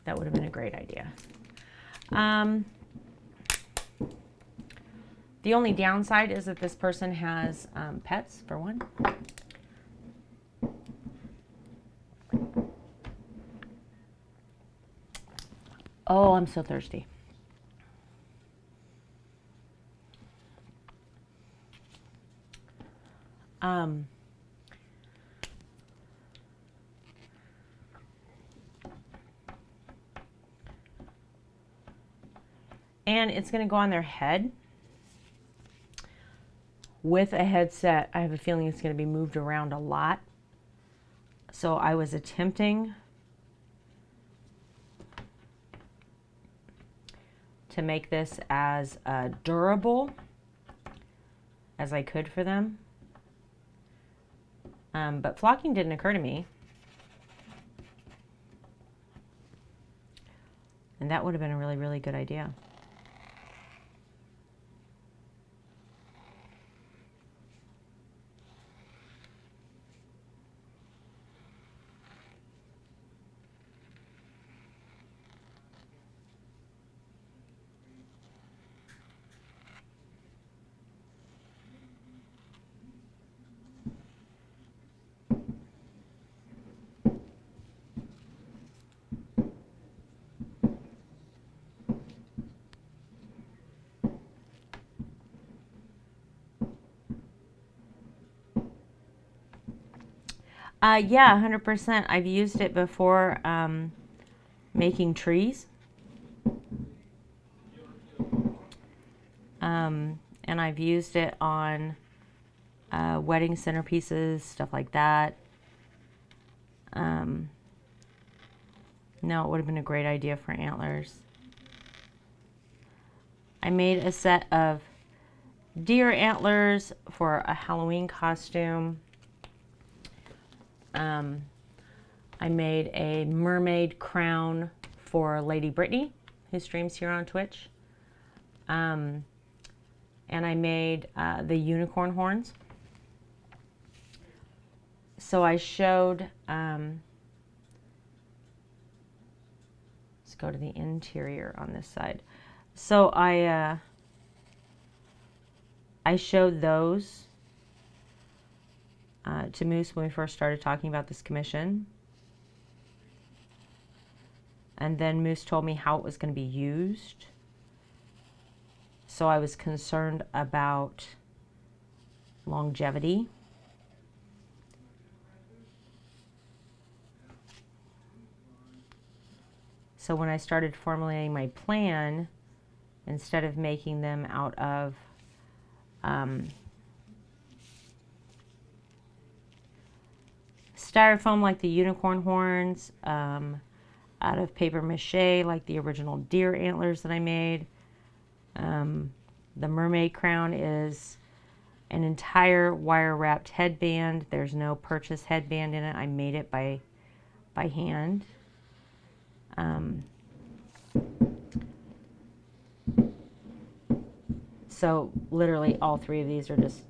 That would have been a great idea. The only downside is that this person has pets, for one. Oh, I'm so thirsty. And it's going to go on their head with a headset. I have a feeling it's going to be moved around a lot. So I was attempting to make this as durable as I could for them. But flocking didn't occur to me. And that would have been a really, really good idea. Yeah, 100%. I've used it before making trees. And I've used it on wedding centerpieces, stuff like that. No, it would have been a great idea for antlers. I made a set of deer antlers for a Halloween costume. I made a mermaid crown for Lady Brittany, who streams here on Twitch. And I made the unicorn horns. So I showed, let's go to the interior on this side. So I showed those to Moose when we first started talking about this commission. And then Moose told me how it was going to be used. So I was concerned about longevity. So when I started formulating my plan, instead of making them out of styrofoam like the unicorn horns, out of paper mache like the original deer antlers that I made. The mermaid crown is an entire wire wrapped headband. There's no purchase headband in it. I made it by hand. So literally all three of these are just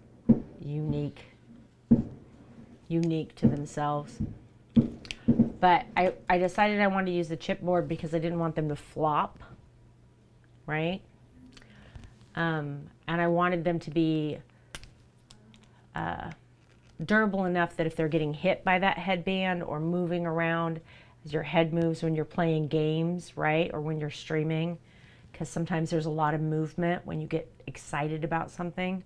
unique to themselves. But I decided I wanted to use the chipboard because I didn't want them to flop, right? And I wanted them to be durable enough that if they're getting hit by that headband or moving around as your head moves when you're playing games, right? Or when you're streaming, because sometimes there's a lot of movement when you get excited about something,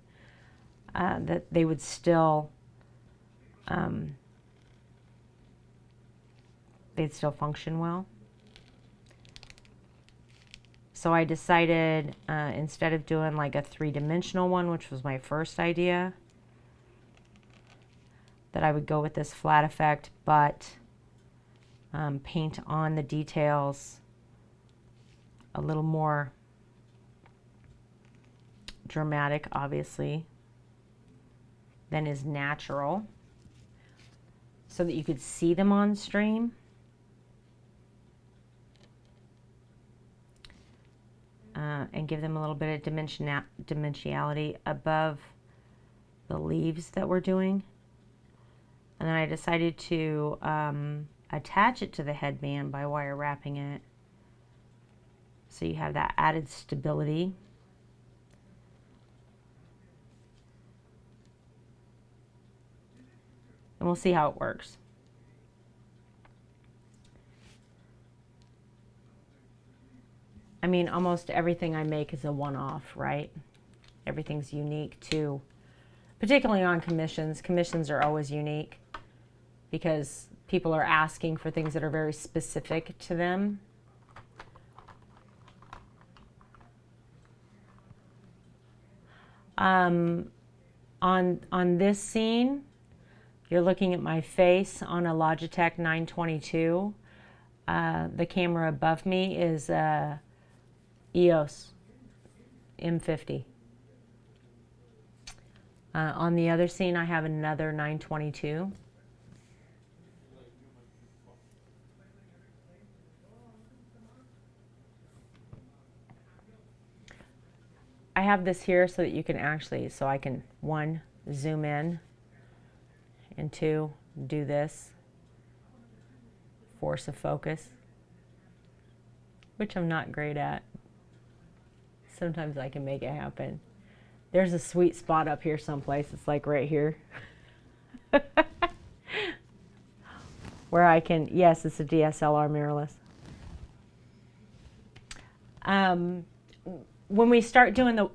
that they would still, they'd still function well. So I decided instead of doing like a 3-dimensional one, which was my first idea, that I would go with this flat effect, but paint on the details a little more dramatic, obviously, than is natural, so that you could see them on stream. And give them a little bit of dimensionality above the leaves that we're doing. And then I decided to attach it to the headband by wire wrapping it, so you have that added stability. And we'll see how it works. I mean, almost everything I make is a one-off, right? Everything's unique too. Particularly on commissions. Commissions are always unique because people are asking for things that are very specific to them. On this scene, you're looking at my face on a Logitech 922. The camera above me is EOS M50. On the other scene, I have another 922. I have this here so that you can actually, so I can, 1, zoom in, and 2, do this, force of focus, which I'm not great at. Sometimes I can make it happen. There's a sweet spot up here someplace. It's like right here. Where I can, yes, it's a DSLR mirrorless. When we start doing the,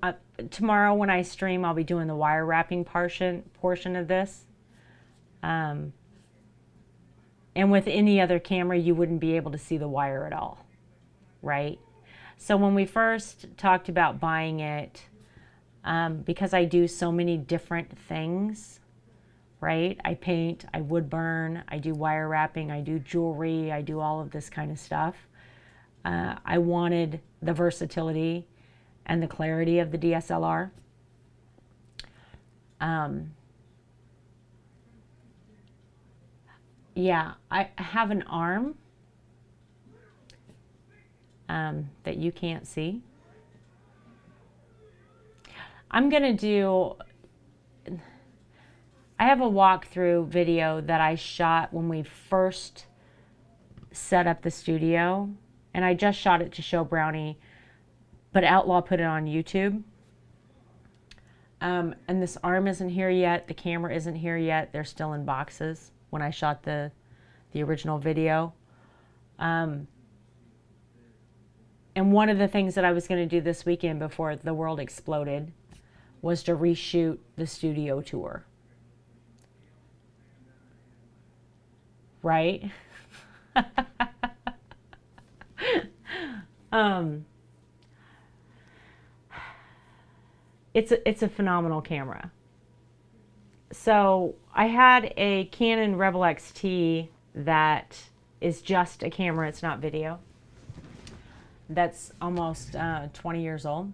tomorrow when I stream, I'll be doing the wire wrapping portion of this. And with any other camera, you wouldn't be able to see the wire at all, right? So when we first talked about buying it, because I do so many different things, right? I paint, I wood burn, I do wire wrapping, I do jewelry, I do all of this kind of stuff. I wanted the versatility and the clarity of the DSLR. Yeah, I have an arm that you can't see. I'm gonna do, I have a walkthrough video that I shot when we first set up the studio, and I just shot it to show Brownie, but Outlaw put it on YouTube. And this arm isn't here yet, the camera isn't here yet, they're still in boxes when I shot the original video. And one of the things that I was going to do this weekend before the world exploded was to reshoot the studio tour. Right? It's a phenomenal camera. So I had a Canon Rebel XT that is just a camera, it's not video. That's almost 20 years old.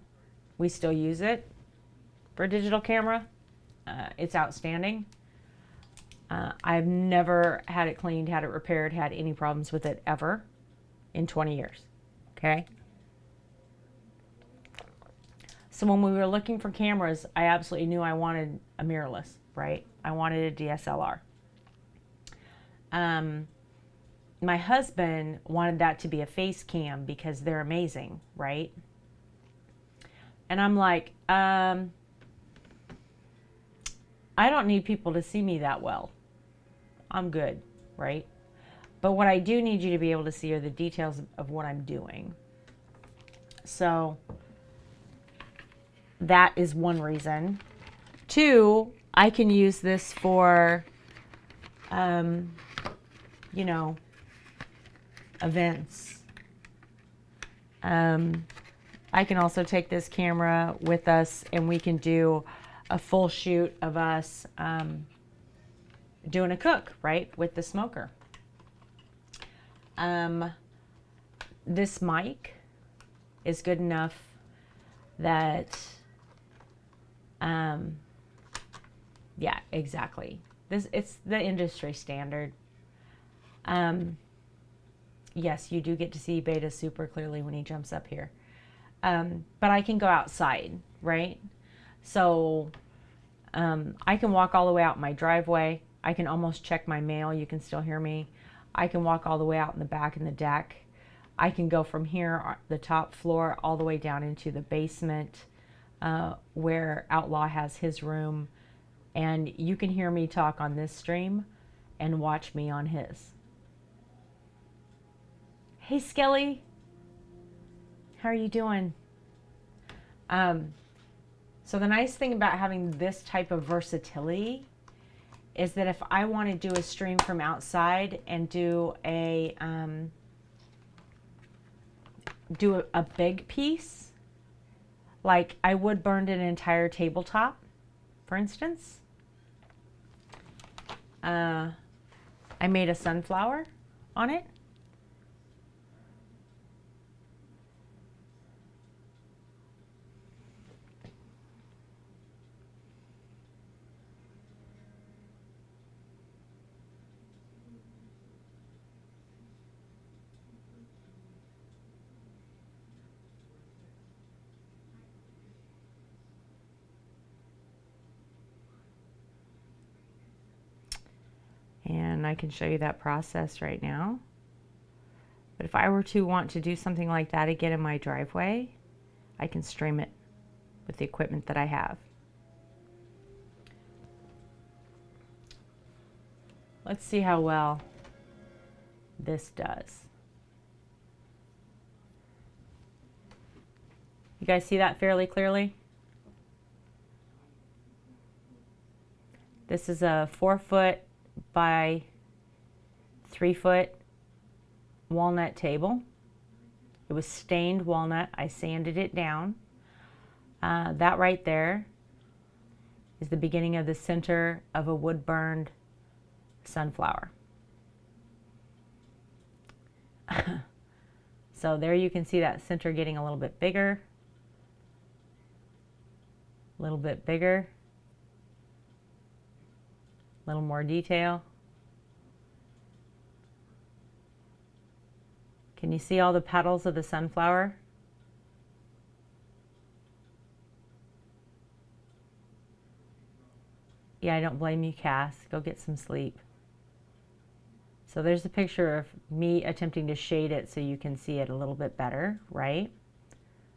We still use it for a digital camera. It's outstanding. I've never had it cleaned, had it repaired, had any problems with it ever in 20 years. Okay? So when we were looking for cameras, I absolutely knew I wanted a mirrorless, right? I wanted a DSLR. My husband wanted that to be a face cam because they're amazing, right? And I'm like, I don't need people to see me that well. I'm good, right? But what I do need you to be able to see are the details of what I'm doing. So that is one reason. 2, I can use this for, you know, events. I can also take this camera with us and we can do a full shoot of us doing a cook, right, with the smoker. This mic is good enough that, yeah, exactly. It's the industry standard. Yes, you do get to see Beta super clearly when he jumps up here. But I can go outside, right? So I can walk all the way out my driveway. I can almost check my mail. You can still hear me. I can walk all the way out in the back in the deck. I can go from here, the top floor, all the way down into the basement where Outlaw has his room. And you can hear me talk on this stream and watch me on his. Hey, Skelly. How are you doing? So the nice thing about having this type of versatility is that if I want to do a stream from outside and do a big piece, like I wood burned an entire tabletop, for instance. I made a sunflower on it. And I can show you that process right now. But if I were to want to do something like that again in my driveway, I can stream it with the equipment that I have. Let's see how well this does. You guys see that fairly clearly? This is a 4-foot by 3-foot walnut table. It was stained walnut. I sanded it down. That right there is the beginning of the center of a wood burned sunflower. So there you can see that center getting a little bit bigger, a little bit bigger, a little more detail. Can you see all the petals of the sunflower? Yeah, I don't blame you, Cass. Go get some sleep. So there's a picture of me attempting to shade it so you can see it a little bit better, right?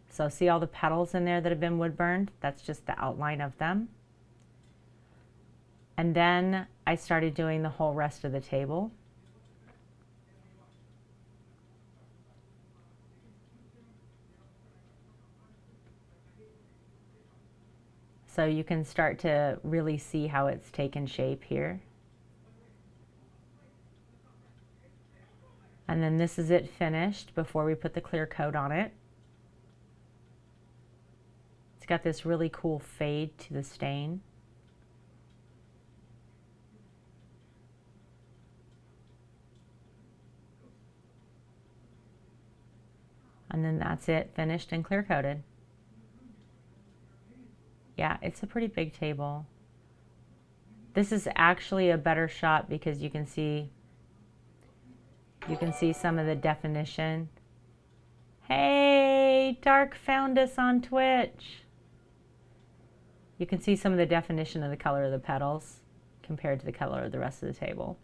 So see all the petals in there that have been wood burned? That's just the outline of them. And then I started doing the whole rest of the table. So you can start to really see how it's taken shape here. And then this is it finished before we put the clear coat on it. It's got this really cool fade to the stain. And then that's it, finished and clear coated. Yeah, it's a pretty big table. This is actually a better shot because you can see some of the definition. Hey, Dark found us on Twitch. You can see some of the definition of the color of the petals compared to the color of the rest of the table.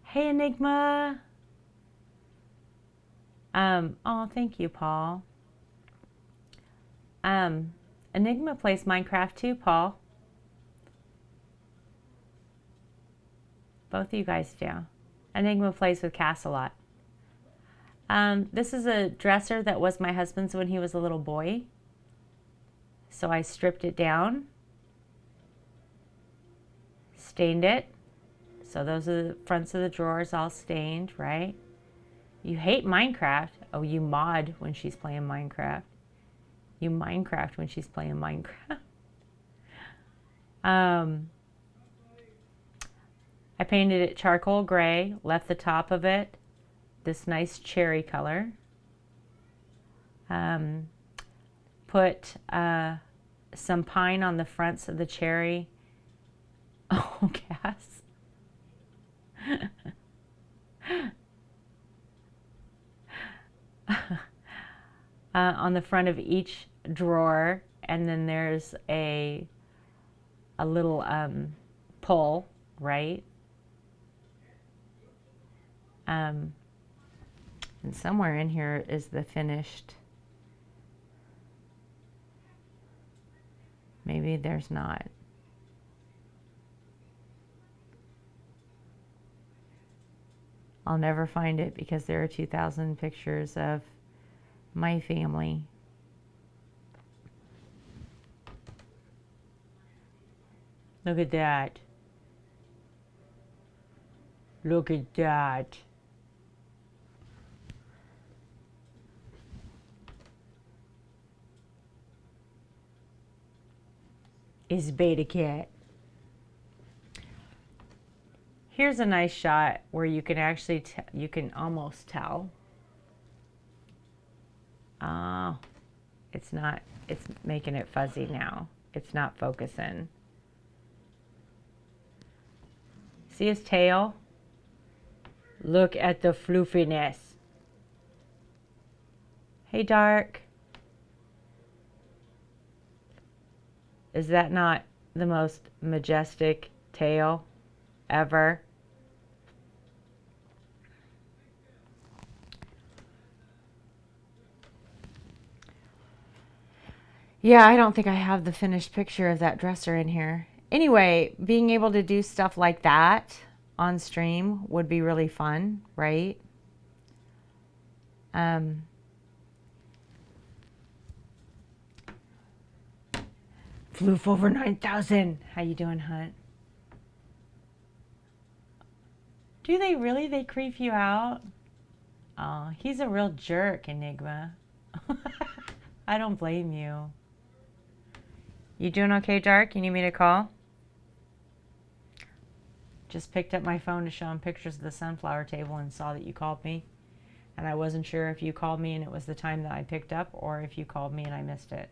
Hey, Enigma. Oh, thank you, Paul. Enigma plays Minecraft too, Paul. Both of you guys do. Enigma plays with Cass a lot. This is a dresser that was my husband's when he was a little boy. So I stripped it down, stained it. So those are the fronts of the drawers all stained, right? You hate Minecraft. Oh, you mod when she's playing Minecraft. You Minecraft when she's playing Minecraft. I painted it charcoal gray, left the top of it this nice cherry color. Put some pine on the fronts of the cherry. Oh, gas. On the front of each drawer, and then there's a little pull, right? And somewhere in here is the finished. Maybe there's not. I'll never find it because there are 2,000 pictures of my family. Look at that. Look at that. Is Beta Cat. Here's a nice shot where you can actually, you can almost tell. Oh, it's not, it's making it fuzzy now. It's not focusing. See his tail? Look at the floofiness. Hey, Dark. Is that not the most majestic tail ever? Yeah, I don't think I have the finished picture of that dresser in here. Anyway, being able to do stuff like that on stream would be really fun, right? Floof over 9,000. How you doing, Hunt? Do they really? They creep you out? Oh, he's a real jerk, Enigma. I don't blame you. You doing okay, Dark? You need me to call? Just picked up my phone to show him pictures of the sunflower table and saw that you called me. And I wasn't sure if you called me and it was the time that I picked up or if you called me and I missed it.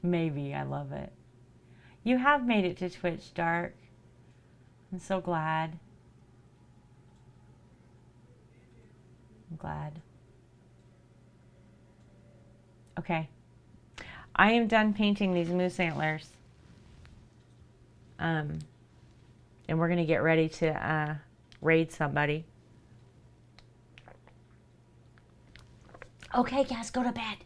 Maybe. I love it. You have made it to Twitch, Dark. I'm so glad. I'm glad. Okay. I am done painting these moose antlers. And we're going to get ready to raid somebody. Okay, guys, go to bed.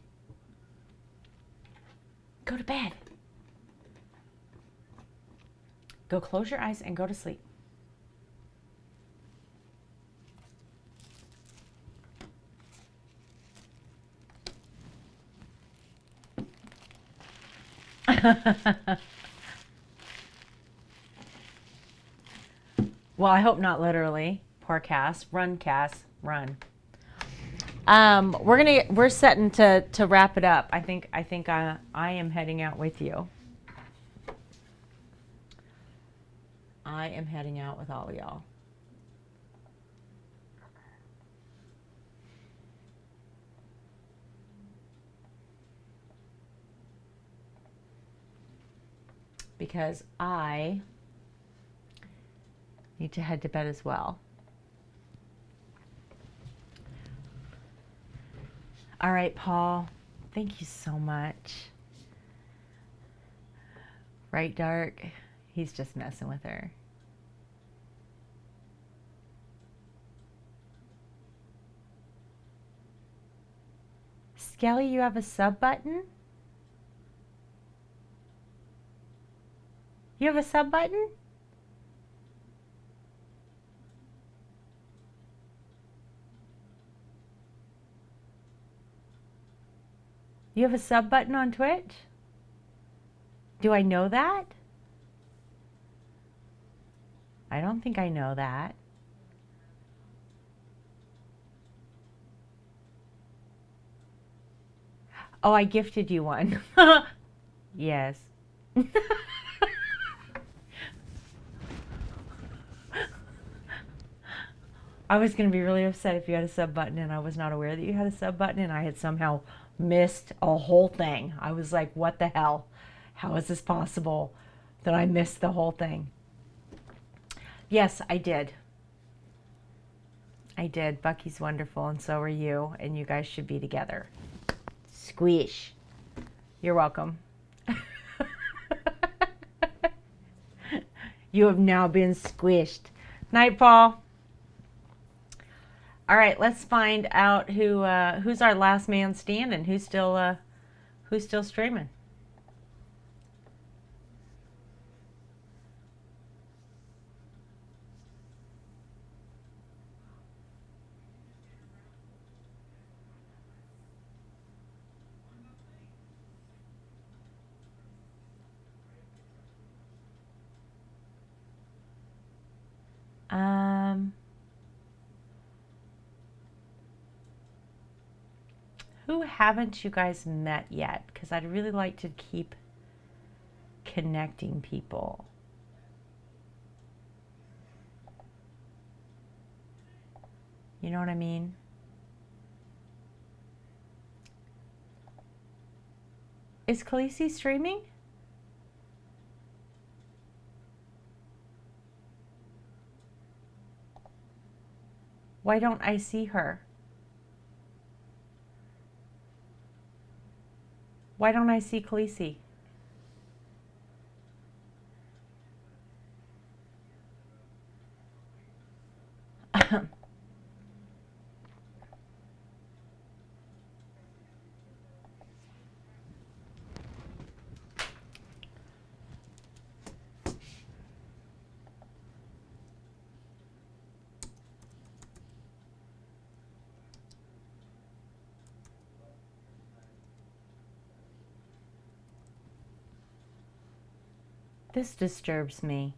Go to bed. Go close your eyes and go to sleep. Well, I hope not literally. Poor Cass. Run, Cass. Run. We're setting to wrap it up. I think I am heading out with you. I am heading out with all of y'all. Because I need to head to bed as well. All right, Paul. Thank you so much. Right, Dark? He's just messing with her. Skelly, you have a sub button? You have a sub button? You have a sub button on Twitch? Do I know that? I don't think I know that. Oh, I gifted you one. Yes. I was going to be really upset if you had a sub button and I was not aware that you had a sub button and I had somehow missed a whole thing. I was like, what the hell? How is this possible that I missed the whole thing? Yes, I did. I did. Bucky's wonderful and so are you, and you guys should be together. Squish. You're welcome. You have now been squished. Night, Paul. All right, let's find out who's our last man standing. Who's still streaming? Who haven't you guys met yet? Because I'd really like to keep connecting people. You know what I mean? Is Khaleesi streaming? Why don't I see her? Why don't I see Khaleesi? This disturbs me.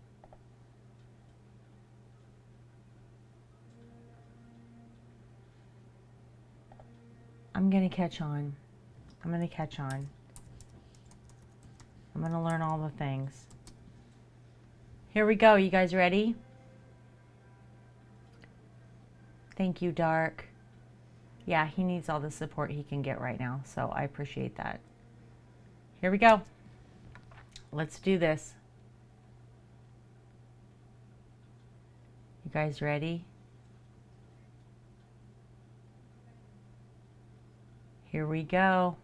I'm gonna catch on. I'm gonna catch on. I'm gonna learn all the things. Here we go. You guys ready? Thank you, Dark. Yeah, he needs all the support he can get right now, so I appreciate that. Here we go. Let's do this. You guys ready? Here we go.